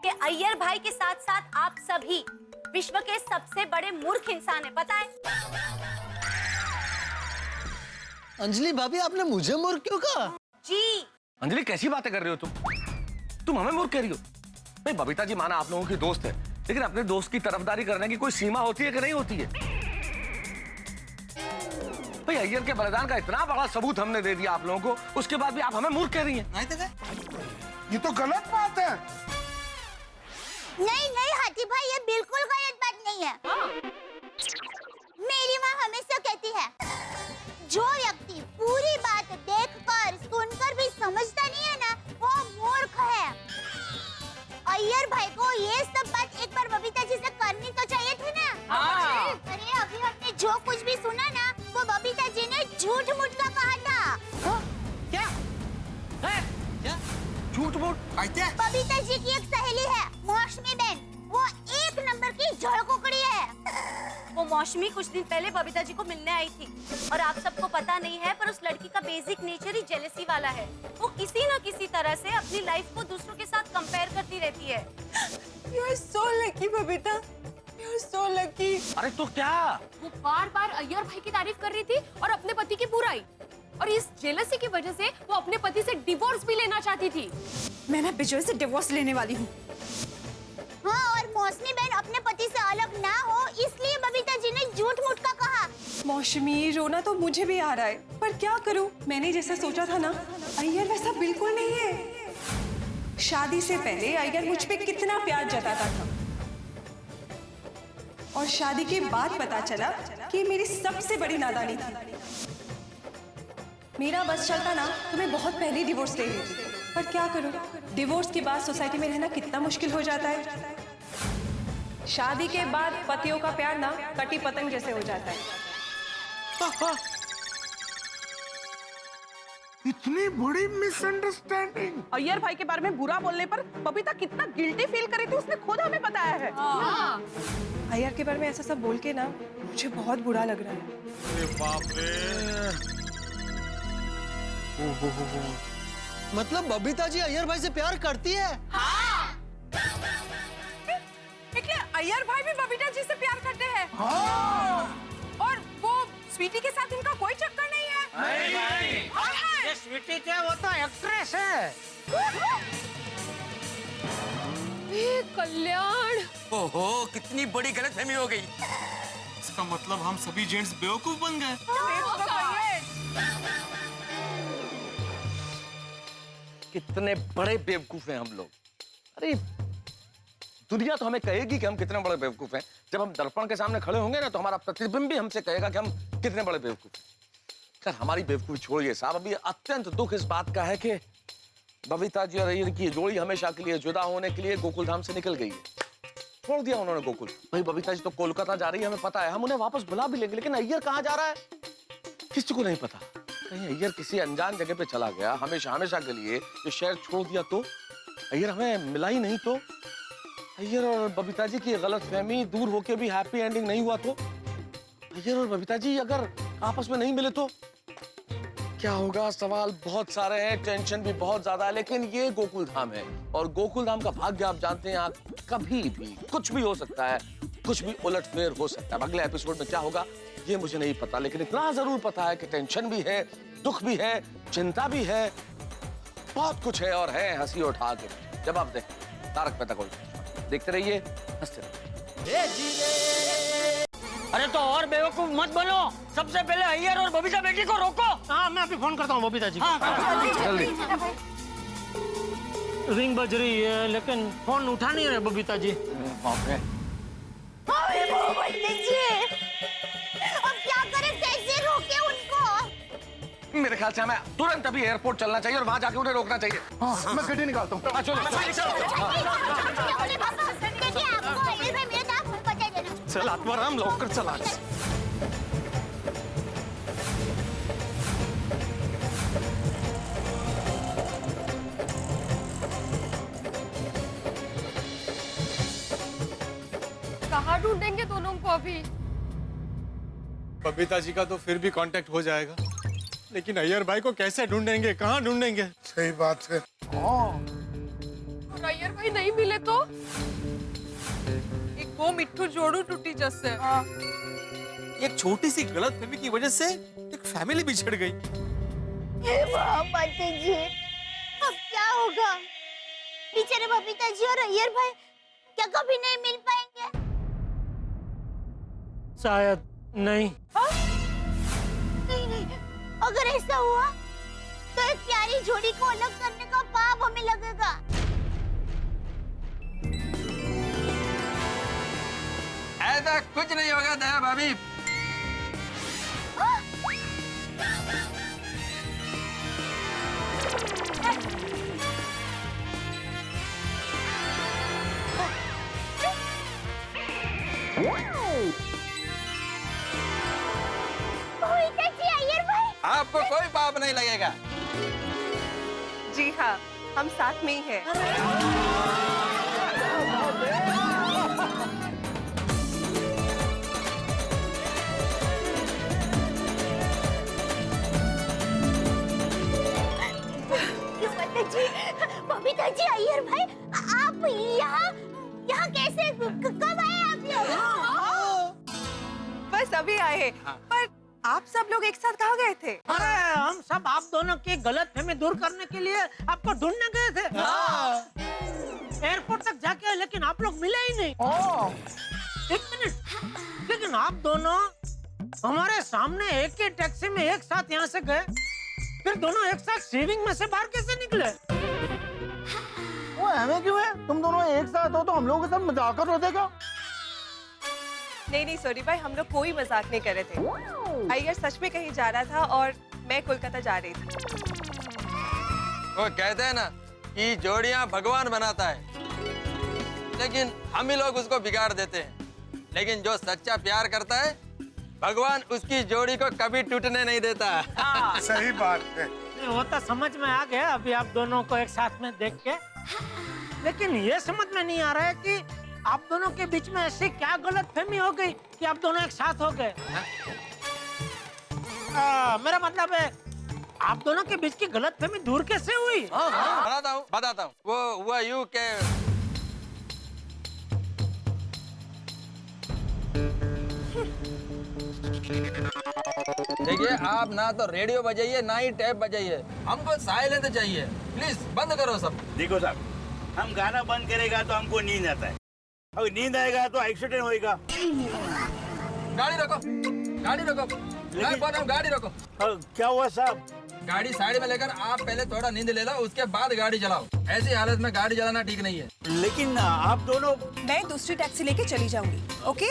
कि अय्यर भाई के साथ साथ आप सभी विश्व के सबसे बड़े मूर्ख इंसान है, पता है? अंजलि भाभी, आपने मुझे मूर्ख क्यों कहा? जी। अंजलि, कैसी बातें कर रही हो तुम हमें मूर्ख कह रही हो? भाई, बबीता जी माना आप लोगों की दोस्त है, लेकिन अपने दोस्त की तरफदारी करने की कोई सीमा होती है कि नहीं होती है? भाई, अय्यर के बलिदान का इतना बड़ा सबूत हमने दे दिया आप लोगों को, उसके बाद भी आप हमें मूर्ख कह रही हैं। नहीं तो ये तो गलत बात है। नहीं नहीं हाथी भाई, ये बिल्कुल गलत बात नहीं है। मेरी माँ हमेशा कहती है, जो व्यक्ति पूरी बात देखकर सुनकर भी समझता नहीं है ना, वो मूर्ख है। अय्यर भाई को ये सब बात एक बार बबीता जी से करनी तो चाहिए थी ना। हाँ। अरे अभी हमने जो कुछ भी सुना ना, वो बबीता जी ने झूठ मूठ का कहा था। क्या? झूठ मूठ? बबीता जी की एक सहेली है, मौसमी बहन, वो एक नंबर की झड़कुकड़ी है। वो मौसमी कुछ दिन पहले बबीता जी को मिलने आई थी और आप सबको पता नहीं है पर उस लड़की का बेसिक नेचर ही जेलसी वाला है। वो किसी न किसी तरह से अपनी लाइफ को दूसरों के साथ कंपेयर करती रहती है। You are so lucky, Babita. You are so lucky। अरे तो क्या? वो बार-बार अय्यर भाई की तारीफ कर रही थी और अपने पति की बुराई, और इस जेलसी की वजह से वो अपने पति से डिवोर्स भी लेना चाहती थी। मैं ना बिजोय से डिवोर्स लेने वाली हूँ। हाँ, और मौसमी बहन अपने पति से अलग ना हो इसलिए बबीता जी ने झूठ मूठ का कहा। मौसमी, रोना तो मुझे भी आ रहा है, पर क्या करूं? मैंने जैसा सोचा था ना, अय्यर वैसा बिल्कुल नहीं है। शादी से पहले अय्यर मुझ पे कितना प्यार जताता था, और शादी के बाद पता चला कि मेरी सबसे बड़ी नादानी थी। मेरा बस चलता ना तो मैं बहुत पहले डिवोर्स ले लेती, पर क्या करूं? डिवोर्स के बाद सोसाइटी में रहना कितना मुश्किल हो जाता है। शादी के बाद पतियों का प्यार ना कटी पतंग जैसे हो जाता है। इतनी बड़ी मिसअंडरस्टैंडिंग। अय्यर भाई के बारे में बुरा बोलने पर बबीता कितना गिल्टी फील कर रही थी उसने खुद हमें बताया है। अय्यर के बारे में ऐसा सब बोल के ना मुझे बहुत बुरा लग रहा है। अरे बाप रे। मतलब बबीता जी अय्यर भाई से प्यार करती है? हाँ। लेकिन अय्यर भाई भी बबीता जी से प्यार करते हैं। हाँ। और वो स्वीटी के साथ इनका कोई चक्कर नहीं है। ये स्वीटी क्या, वो तो एक्ट्रेस है। कल्याण, ओहो, कितनी बड़ी गलतफहमी हो गई। इसका मतलब हम सभी जेंट्स बेवकूफ बन गए। कितने बड़े बेवकूफ हैं हम लोग। अरे दुनिया तो हमें कहेगी कि हम कितने बड़े बेवकूफ हैं। जब हम दर्पण के सामने खड़े होंगे ना तो हमारा प्रतिबिंब भी हमसे कहेगा कि हम कितने बड़े बेवकूफ हैं। खैर हमारी बेवकूफी छोड़िए साहब, अभी अत्यंत दुख इस बात का है कि बबीता जी और अय्यर की जोड़ी हमेशा के लिए जुदा होने के लिए गोकुल धाम से निकल गई है। छोड़ दिया उन्होंने गोकुल। भाई बबीता जी तो कोलकाता जा रही है, हमें पता है, हम उन्हें वापस बुला भी लेंगे, लेकिन अय्यर कहाँ जा रहा है किसी को नहीं पता। कहीं अय्यर किसी अनजान जगह पे चला गया, हमेशा हमेशा के लिए ये शहर छोड़ दिया तो, अय्यर हमें मिला ही नहीं तो, अय्यर और बबीता जी की गलतफहमी दूर होके भी हैप्पी एंडिंग नहीं हुआ तो, अय्यर और बबीता जी अगर आपस में नहीं मिले तो क्या होगा? सवाल बहुत सारे हैं, टेंशन भी बहुत ज्यादा है, लेकिन ये गोकुल धाम है और गोकुल धाम का भाग्य आप जानते हैं, आप कभी भी कुछ भी हो सकता है, कुछ भी उलटफेर हो सकता है। अगले एपिसोड में क्या होगा ये मुझे नहीं पता, लेकिन इतना जरूर पता है कि टेंशन भी है, दुख भी है, चिंता भी है, बहुत कुछ है और है हंसी और ठहाके। जब आप देखें तारक मेहता का उल्टा चश्मा, देखते रहिए, हंसते रहिए। अरे तो और बेवकूफ मत बनो, सबसे पहले अय्यर और बबीता बेटी को रोको। हाँ, मैं अभी फोन करता हूँ बबीता जी को। जल्दी। रिंग बज रही है लेकिन फोन उठा नहीं रहे बबीता जी। बाप रे। अब क्या करें, कैसे रोके उनको? मेरे ख्याल से हमें तुरंत अभी एयरपोर्ट चलना चाहिए और वहां जाके उन्हें रोकना चाहिए। हाँ, मैं गड्डी निकालता हूँ। चल आत्माराम लवकर चला। कहाँ ढूंढेंगे दोनों को अभी? बबीता जी का तो फिर भी कांटेक्ट हो जाएगा, लेकिन अय्यर भाई को कैसे ढूंढेंगे, कहाँ ढूंढेंगे? सही बात है। और अय्यर भाई नहीं मिले तो एक वो मिट्ठू जोड़ू टूटी जैसे। एक छोटी सी गलतफहमी की वजह से एक फैमिली बिछड़ गई। जी, अब क्या होगा? बेचारे बबीता जी और अय्यर भाई क्या कभी नहीं मिल पाएंगे? शायद नहीं। नहीं, अगर ऐसा हुआ तो एक प्यारी जोड़ी को अलग करने का पाप हमें लगेगा। ऐसा कुछ नहीं होगा दया भाभी। आपको कोई पाप नहीं लगेगा। जी हाँ, हम साथ में ही हैं। कब आए आप लोग? बस अभी आए हैं। पर आप सब लोग एक साथ कहाँ गए थे? अरे हम सब आप दोनों की गलतफहमी दूर करने के लिए आपको ढूंढने गए थे। एयरपोर्ट तक जाके आए, लेकिन आप लोग मिले ही नहीं। एक मिनट, लेकिन आप दोनों हमारे सामने एक ही टैक्सी में एक साथ यहाँ से गए, फिर दोनों एक साथ सेविंग में से बाहर कैसे निकले? वो हमें क्यों है? तुम दोनों एक साथ हो तो हम लोगों के साथ मजाक कर रहे थे क्या? नहीं सॉरी भाई, हम लोग कोई मजाक नहीं कर रहे थे। अय्यर सच में कहीं जा रहा था और मैं कोलकाता जा रही थी। वो कहते हैं ना कि जोड़ियां भगवान बनाता है, लेकिन हम ही लोग उसको बिगाड़ देते हैं। लेकिन जो सच्चा प्यार करता है, भगवान उसकी जोड़ी को कभी टूटने नहीं देता। सही बात है। वो तो समझ में आ गया अभी आप दोनों को एक साथ में देख के, लेकिन ये समझ में नहीं आ रहा है कि आप दोनों के बीच में ऐसी क्या गलतफहमी हो गई कि आप दोनों एक साथ हो गए। मेरा मतलब है आप दोनों के बीच की गलतफहमी दूर कैसे हुई? बताता हूँ। वो हुआ यूं के देखिए, आप ना तो रेडियो बजाइए ना ही टैप बजाइए, हमको साइलेंट चाहिए। प्लीज बंद करो सब। देखो साहब, हम गाना बंद करेगा तो हमको नींद आता है, और नींद आएगा तो एक्सीडेंट होएगा। गाड़ी रोको, गाड़ी रोको, मैं बोल रहा हूँ गाड़ी रोको। क्या हुआ साहब? गाड़ी साइड में लेकर आप पहले थोड़ा नींद ले लो, उसके बाद गाड़ी चलाओ। ऐसी हालत में गाड़ी चलाना ठीक नहीं है। लेकिन आप दोनों, मैं दूसरी टैक्सी लेके चली जाऊंगी। ओके?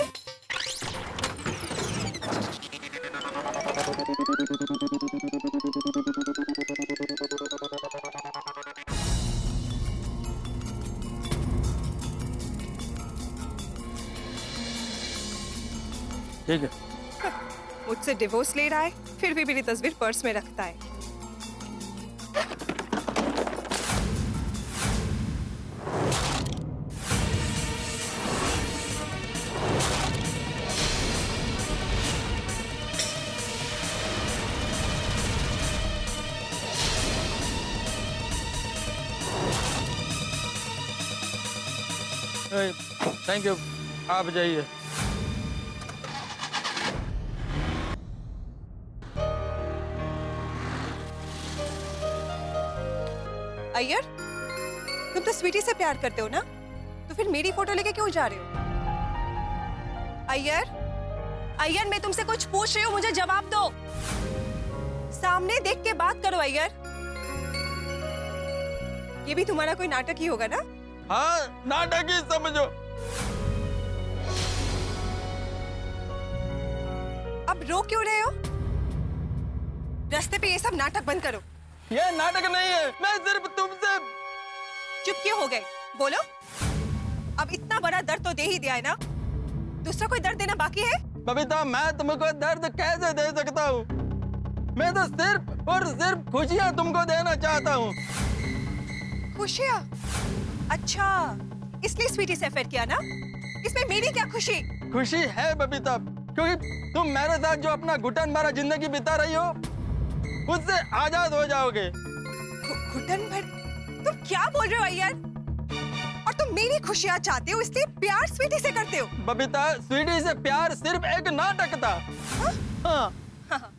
ठीक है। मुझसे डिवोर्स ले रहा है, फिर भी मेरी तस्वीर पर्स में रखता है। थैंक यू, आप जाइए। अय्यर, तुम तो स्वीटी से प्यार करते हो ना, तो फिर मेरी फोटो लेके क्यों जा रहे हो? अय्यर, अय्यर, मैं तुमसे कुछ पूछ रही हूँ, मुझे जवाब दो। सामने देख के बात करो अय्यर। ये भी तुम्हारा कोई नाटक ही होगा ना? हाँ, नाटक ही समझो। अब रो क्यों रहे हो? रास्ते पे ये सब नाटक बंद करो। ये नाटक नहीं है, मैं सिर्फ तुमसे। चुप क्यों हो गए? बोलो। अब इतना बड़ा दर्द तो दे ही दिया है ना, दूसरा कोई दर्द देना बाकी है? बबीता, मैं तुमको दर्द कैसे दे सकता हूँ? मैं तो सिर्फ और सिर्फ खुशियाँ तुमको देना चाहता हूँ। खुशियाँ? अच्छा, इसलिए स्वीटी से अफेयर किया ना? इसमें मेरी क्या खुशी? खुशी है बबीता, क्योंकि तुम मेरे साथ जो अपना घुटन भरा जिंदगी बिता रही हो, उससे आजाद हो जाओगे। घुटन भर? तुम क्या बोल रहे हो अय्यर? और तुम मेरी खुशियाँ चाहते हो, इसलिए प्यार स्वीटी से करते हो? बबीता, स्वीटी से प्यार सिर्फ एक नाटक था। हाँ? हाँ,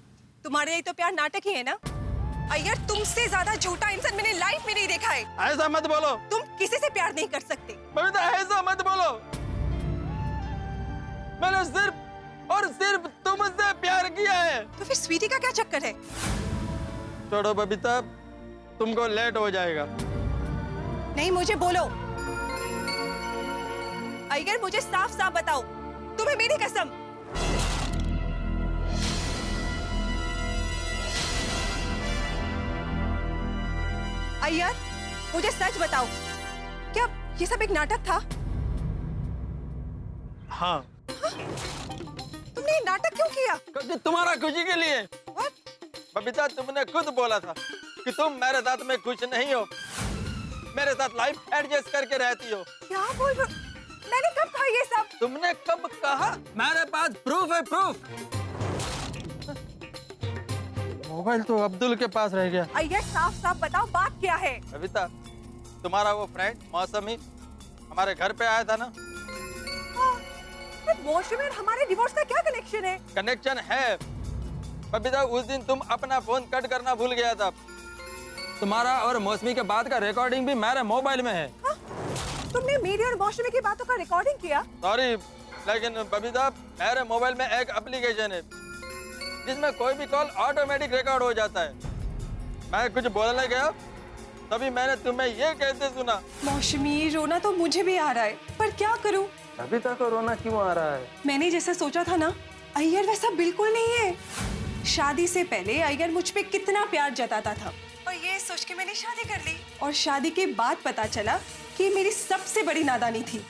तुम्हारे लिए तो प्यार नाटक ही है ना? अय्यर, तुमसे ज्यादा झूठा इंसान मैंने लाइफ में नहीं देखा है। ऐसा मत बोलो। तुम किसी से प्यार नहीं कर सकते। बबीता, ऐसा मत बोलो। मैंने सिर्फ और सिर्फ तुमसे प्यार किया है। तो फिर स्वीटी का क्या चक्कर है? छोड़ो बबीता, तुमको लेट हो जाएगा। नहीं, मुझे बोलो। अय्यर, मुझे साफ साफ बताओ, तुम्हें मेरी कसम। अय्यर, मुझे सच बताओ, क्या ये सब एक नाटक था? हाँ। तुमने ये नाटक क्यों किया? क्योंकि तुम्हारा खुशी के लिए। बबीता, तुमने खुद बोला था कि तुम मेरे साथ में खुश नहीं हो, मेरे साथ लाइफ एडजस्ट करके रहती हो। क्या बोल रहे हो? मैंने कब कहा ये सब? तुमने कब कहा? मेरे पास प्रूफ है, प्रूफ। मोबाइल तो अब्दुल के पास रह गया। अय्यर, साफ साफ बताओ, बात क्या है? बबीता, तुम्हारा वो फ्रेंड मौसमी हमारे घर पे आया था ना, मौसमी और हमारे डिवोर्स का क्या कनेक्शन है? कनेक्शन है बबीता, उस दिन तुम अपना फोन कट करना भूल गया था। तुम्हारा और मौसमी के बाद का रिकॉर्डिंग भी मेरे मोबाइल में है। हाँ? तुमने मेरी और मौसमी की बातों का रिकॉर्डिंग किया? सॉरी, लेकिन बबीता मेरे मोबाइल में एक एप्लीकेशन है जिसमें कोई भी कॉल ऑटोमेटिक रिकॉर्ड हो जाता है। मैं कुछ बोलने गया तभी मैंने तुम्हें ये कहते सुना। मौसमी, रोना तो मुझे भी आ रहा है, पर क्या करूं? बबीता को रोना क्यों आ रहा है? मैंने जैसा सोचा था ना, अय्यर वैसा बिल्कुल नहीं है। शादी से पहले अय्यर मुझ पे कितना प्यार जताता था और ये सोच के मैंने शादी कर ली। और शादी के बाद पता चला कि मेरी सबसे बड़ी नादानी थी।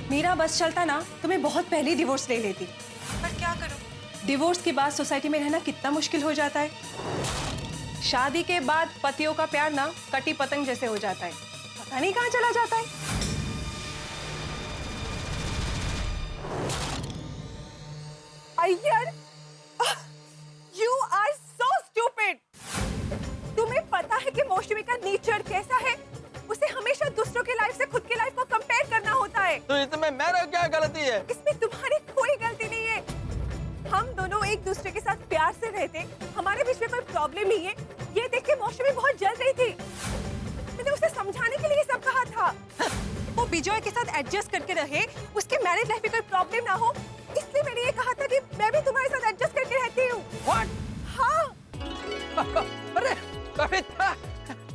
मेरा बस चलता ना तो मैं बहुत पहले डिवोर्स ले लेती, पर क्या करूं? डिवोर्स के बाद सोसाइटी में रहना कितना मुश्किल हो जाता है। शादी के बाद पतियों का प्यार ना कटी पतंग जैसे हो जाता है, पता नहीं कहाँ चला जाता है। Iyer, you are so stupid. तुम्हें पता है कि मौसमी का नेचर कैसा है? उसे हमेशा दूसरों की लाइफ से खुद की लाइफ को कंपेयर करना होता है। तो इसमें मेरा क्या गलती है? इसमें तुम्हारी कोई गलती नहीं है। हम दोनों एक दूसरे के साथ प्यार से रहते, हमारे बीच में कोई प्रॉब्लम नहीं है। ये देख के मौसमी बहुत जल रही थी। मैंने उसे समझाने के लिए सब कहा था। वो बिजॉय के साथ एडजस्ट करके रहे, उसके मैरिज लाइफ में कोई प्रॉब्लम ना हो, इसलिए मैंने ये कहा था कि मैं भी तुम्हारे साथ एडजस्ट करके रहती हूँ। What? हाँ। अरे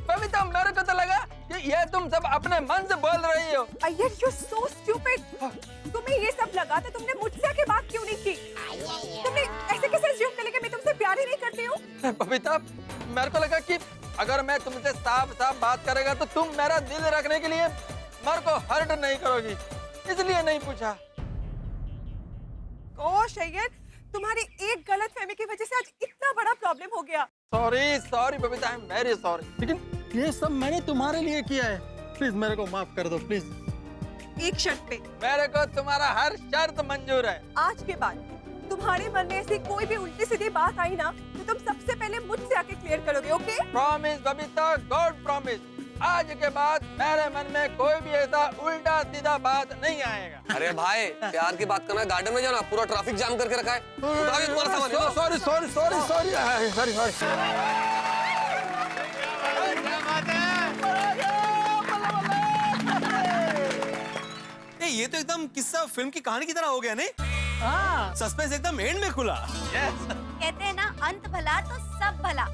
बबीता, मेरे को तो लगा कि ये तुम सब अपने मन से बोल रही हो। Iyer, you're so stupid. तुम्हें ये सब लगा तो तुमने मुझसे आके बात क्यों नहीं की? तुमने ऐसे कैसे assume कर लिया कि मैं तुमसे प्यार ही नहीं करती हूँ? बबीता, मेरे को लगा कि अगर मैं तुमसे साफ साफ बात करेगा तो तुम मेरा दिल रखने के लिए मेरे को हर्ट नहीं करोगी, इसलिए नहीं पूछा। गोश अय्यर, तुम्हारी एक गलतफहमी की वजह से आज इतना बड़ा प्रॉब्लम हो गया। Sorry Babita, I am very sorry. लेकिन ये सब मैंने तुम्हारे लिए किया है, प्लीज मेरे को माफ कर दो प्लीज। एक शर्त पे। मेरे को तुम्हारा हर शर्त मंजूर है। आज के बाद तुम्हारे मन में ऐसी कोई भी उल्टी सीधी बात आई ना तो तुम सबसे पहले मुझसे आके क्लियर करोगे, okay? Promise Babita, God promise. आज के बाद मेरे मन में कोई भी ऐसा उल्टा सीधा बात नहीं आएगा। अरे भाई, प्यार की बात करना है, गार्डन में जाओ ना, पूरा ट्रैफिक जाम करके रखा है। उठाओ तुम्हारा सामान। सॉरी। ये तो एकदम किस्सा फिल्म की कहानी की तरह हो गया नहीं? हाँ। सस्पेंस एकदम एंड में खुला। कहते हैं ना, अंत भला तो सब भला।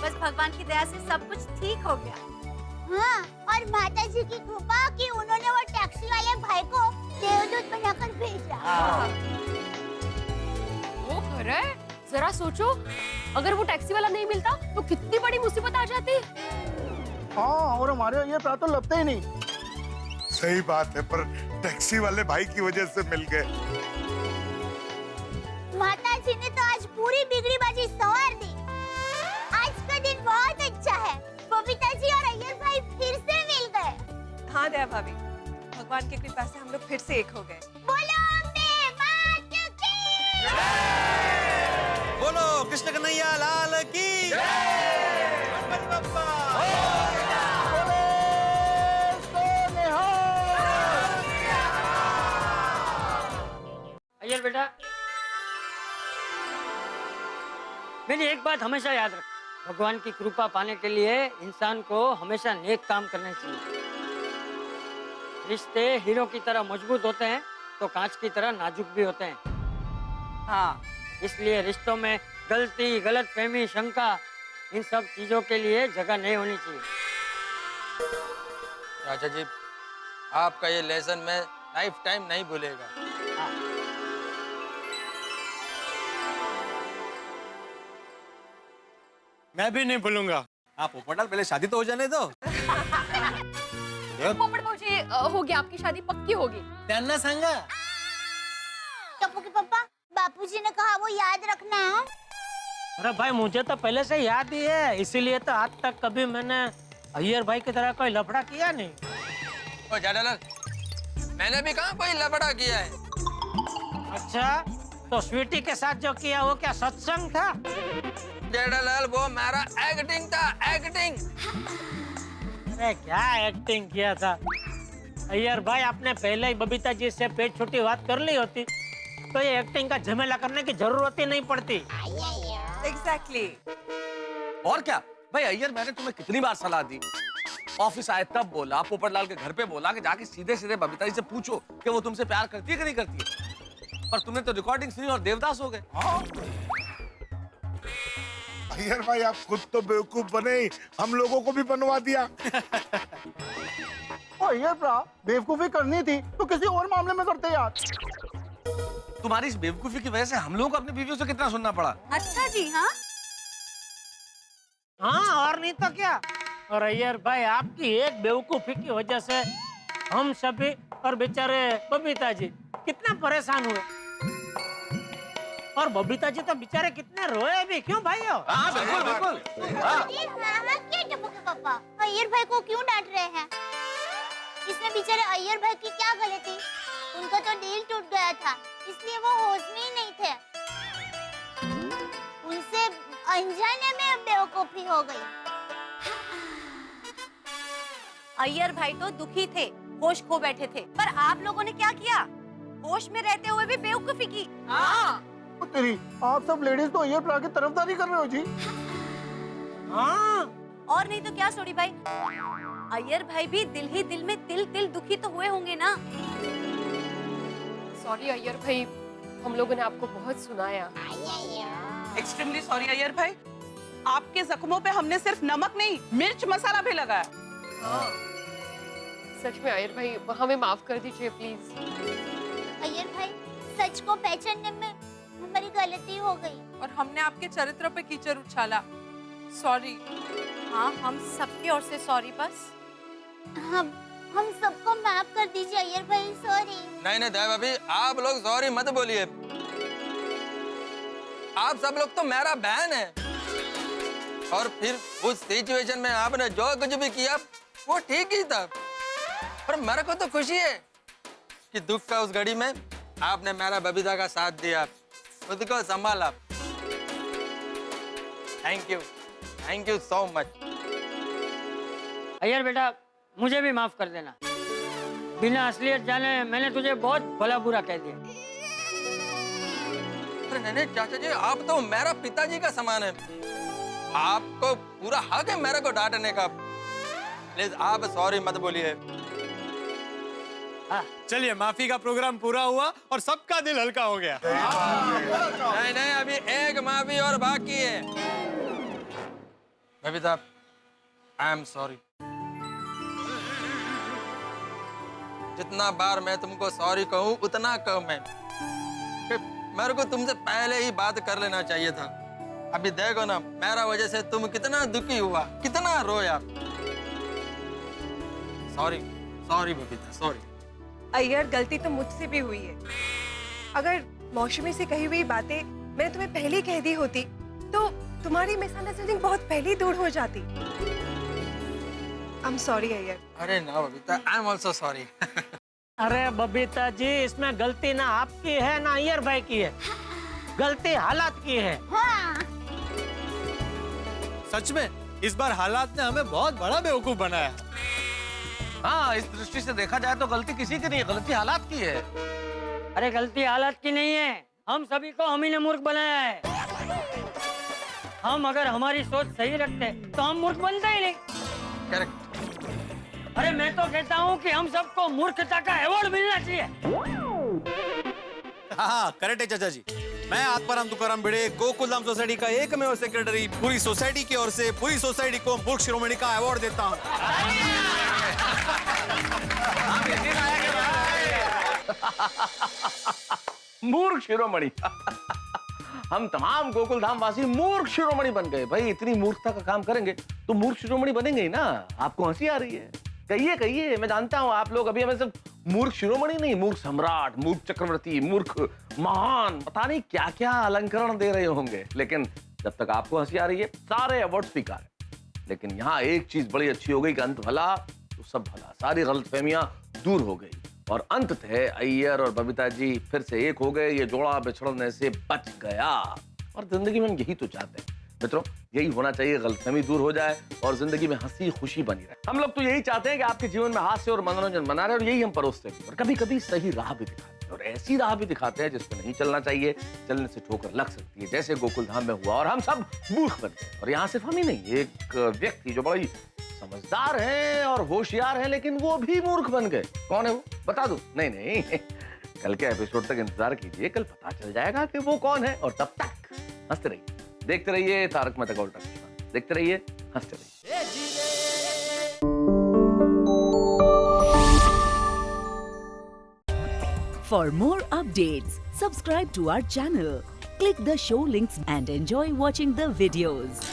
बस भगवान की दया से सब कुछ ठीक हो गया। हाँ, और माता जी की कृपा कि उन्होंने वो टैक्सी वाले भाई को देवदूत बनाकर भेजा। वो कर रहा है, जरा सोचो, अगर वो टैक्सी वाला नहीं मिलता तो कितनी बड़ी मुसीबत आ जाती। हाँ, और हमारे ये पैर तो लगते ही नहीं। सही बात है, पर टैक्सी वाले भाई की वजह से मिल गए। माता जी ने तो आज पूरी बिगड़ी बाजी संवार दी। आज का दिन बहुत अच्छा है, बबीता जी और अय्यर भाई फिर से मिल गए। हाँ दया भाभी, भगवान की कृपा से हम लोग फिर से एक हो गए। बोलो अम्बे मात की। बोलो कृष्ण कन्हैया लाल की। गणपति बप्पा। अय्यर बेटा, मेरी एक बात हमेशा याद रख, भगवान की कृपा पाने के लिए इंसान को हमेशा नेक काम करने चाहिए। रिश्ते हीरो की तरह मजबूत होते हैं तो कांच की तरह नाजुक भी होते हैं। हाँ, इसलिए रिश्तों में गलती, गलतफहमी, शंका, इन सब चीजों के लिए जगह नहीं होनी चाहिए। राजा जी, आपका ये लेसन मैं लाइफ टाइम नहीं भूलेगा। मैं भी नहीं भूलूंगा। आप पोपटलाल, पहले शादी तो हो जाने दो। पोपट भाऊजी, हो गया, आपकी शादी पक्की होगी। त्यांना सांगा। टप्पू के पापा, बापूजी ने कहा वो याद रखना है। अरे भाई, मुझे तो पहले से याद ही है, इसीलिए तो आज तक कभी मैंने अय्यर भाई की तरह कोई लफड़ा किया नहीं। ओ जेठालाल, मैंने भी कहाँ कोई लफड़ा किया है। अच्छा, तो स्वीटी के साथ जो किया वो क्या सत्संग था? जेठालाल, वो मेरा एक्टिंग था, एक्टिंग। अरे क्या एक्टिंग किया था? अय्यर भाई आपने पहले ही बबीता जी से पेट छुट्टी बात कर ली होती तो ये एक्टिंग का झमेला करने की जरूरत ही नहीं पड़ती। एग्जैक्टली। और क्या भाई अय्यर, मैंने तुम्हें कितनी बार सलाह दी, ऑफिस आए तब बोला, पोपटलाल के घर पे बोला कि जाके सीधे सीधे बबीता जी से पूछो कि वो तुमसे प्यार करती है कि नहीं करती है, पर तुमने तो रिकॉर्डिंग सुनी और देवदास हो गए। अय्यर भाई आप खुद तो बेवकूफ बने ही, हम लोगों को भी बनवा दिया। अय्यर भ्रा, बेवकूफी करनी थी तो किसी और मामले में करते यार। तुम्हारी इस बेवकूफी की वजह से हम लोगों को अपनी बीवियों से कितना सुनना पड़ा। अच्छा जी। हाँ हाँ और नहीं तो क्या। और अय्यर भाई आपकी एक बेवकूफी की वजह से हम सभी और बेचारे बबीता जी कितना परेशान हुए, और बबीता जी तो बेचारे कितने रोए भी। क्यों भाइयों? हाँ बिल्कुल बिल्कुल। क्या टपुके पापा, अय्यर भाई को क्यों डांट रहे हैं? इसमें बेचारे अय्यर भाई की क्या गलती? उनका तो दिल टूट गया था, इसलिए वो होश में ही नहीं थे। उनसे अनजाने में बेवकूफी हो गई। अय्यर भाई तो दुखी थे, होश खो बैठे थे, पर आप लोगों ने क्या किया? होश में रहते हुए भी बेवकूफी की। तेरी, आप सब लेडीज तो अय्यर भ्रा की तरफदारी कर रहे हो जी। हाँ और नहीं तो क्या सोडी भाई, अय्यर भाई भी दिल ही दिल में तिल तिल दुखी तो हुए होंगे ना। सॉरी अय्यर भाई, हम लोगों ने आपको बहुत सुनाया। एक्सट्रीमली सॉरी अय्यर भाई, आपके जख्मों पे हमने सिर्फ नमक नहीं मिर्च मसाला भी लगाया। सच में अय्यर भाई, हमें माफ कर दीजिए प्लीज। अय्यर भाई, सच को पहचानने में हमारी गलती हो गई और हमने आपके चरित्र पे कीचड़ उछाला। सॉरी। हाँ हम सबकी ओर से सॉरी। बस हम सबको माफ कर दीजिए अय्यर भाई, सॉरी। नहीं नहीं दया भाभी, आप लोग सॉरी मत बोलिए। आप सब लोग तो मेरा बहन है, और फिर उस सिचुएशन में आपने जो कुछ भी किया वो ठीक ही था। पर मेरे को तो खुशी है कि दुख का उस घड़ी में आपने मेरा बबीता का साथ दिया, खुद को संभाला। Thank you so much. Iyer बेटा, मुझे भी माफ कर देना। बिना असलियत जाने मैंने तुझे बहुत भला बुरा कह दिया। अरे नहीं चाचा जी, आप तो मेरा पिताजी का समान है, आपको पूरा हक है मेरे को डांटने का। प्लीज आप सॉरी मत बोलिए। चलिए, माफी का प्रोग्राम पूरा हुआ और सबका दिल हल्का हो गया। नहीं नहीं, अभी एक माफी और बाकी है। Babita, I am sorry. जितना बार मैं तुमको सॉरी कहूँ उतना कम है। मेरे को तुमसे पहले ही बात कर लेना चाहिए था। अभी देखो ना, मेरा वजह से तुम कितना दुखी हुआ, कितना रोया। Sorry Babita, sorry. अय्यर, गलती तो मुझसे भी हुई है। अगर मौसमी से कही हुई बातें मैंने तुम्हें पहले कह दी होती तो तुम्हारी मिसअंडरस्टैंडिंग बहुत पहले ही दूर हो जाती। I am sorry Iyer. अरे ना Babita, I am also sorry. अरे बबीता जी, इसमें गलती ना आपकी है ना अय्यर भाई की है, गलती हालात की है। सच में इस बार हालात ने हमें बहुत बड़ा बेवकूफ बनाया। हाँ, इस दृष्टि से देखा जाए तो गलती किसी की नहीं है, गलती हालात की है। अरे गलती हालात की नहीं है, हम सभी को हम ही ने मूर्ख बनाया है। हम अगर हमारी सोच सही रखते तो हम मूर्ख बनते ही नहीं। करेक्ट। अरे मैं तो कहता हूँ कि हम सबको मूर्खता का अवार्ड मिलना चाहिए। हाँ करेक्ट है चाचा जी। मैं आत्माराम तुकाराम भिड़े, गोकुलधाम सोसाइटी का एकमेव सेक्रेटरी, पूरी सोसाइटी की ओर से पूरी सोसाइटी को मूर्ख शिरोमणि का अवार्ड देता हूँ। मूर्ख शिरोमणि। हम तमाम गोकुलधाम वासी मूर्ख शिरोमणि बन गए। भाई इतनी मूर्खता का काम करेंगे तो मूर्ख शिरोमणि बनेंगे ही ना। आपको हंसी आ रही है? कहिए कहिए, मैं जानता हूं आप लोग अभी हमें सिर्फ मूर्ख शिरोमणि नहीं, मूर्ख सम्राट, मूर्ख चक्रवर्ती, मूर्ख महान, पता नहीं क्या क्या अलंकरण दे रहे होंगे, लेकिन जब तक आपको हंसी आ रही है सारे अवार्ड स्वीकार है। लेकिन यहाँ एक चीज बड़ी अच्छी हो गई कि अंत भला तो सब भला, सारी गलतफहमियां दूर हो गई और अंततः अय्यर और बबीता जी फिर से एक हो गए। ये जोड़ा बिछड़ने से बच गया और जिंदगी में हम यही तो चाहते हैं मित्रों, यही होना चाहिए, गलतफहमी दूर हो जाए और जिंदगी में हंसी खुशी बनी रहे। हम लोग तो यही चाहते हैं कि आपके जीवन में हास्य और मनोरंजन बना रहे, और यही हम परोसते हैं। और कभी कभी सही राह भी दिखाते हैं, और ऐसी राह भी दिखाते हैं जिस पर नहीं चलना चाहिए, चलने से ठोकर लग सकती है, जैसे गोकुल धाम में हुआ और हम सब मूर्ख बन गए। और यहाँ सिर्फ हम ही नहीं, एक व्यक्ति जो बड़ी समझदार हैं और होशियार हैं, लेकिन वो भी मूर्ख बन गए। कौन है वो, बता दूं? नहीं, कल के एपिसोड तक इंतजार कीजिए, कल पता चल जाएगा कि वो कौन है। और तब तक हंसते रहिए, देखते रहिए तारक मेहता का उल्टा चश्मा, देखते रहिए, हंसते रहिए। For more updates, subscribe to our channel, click the show links and enjoy watching the videos.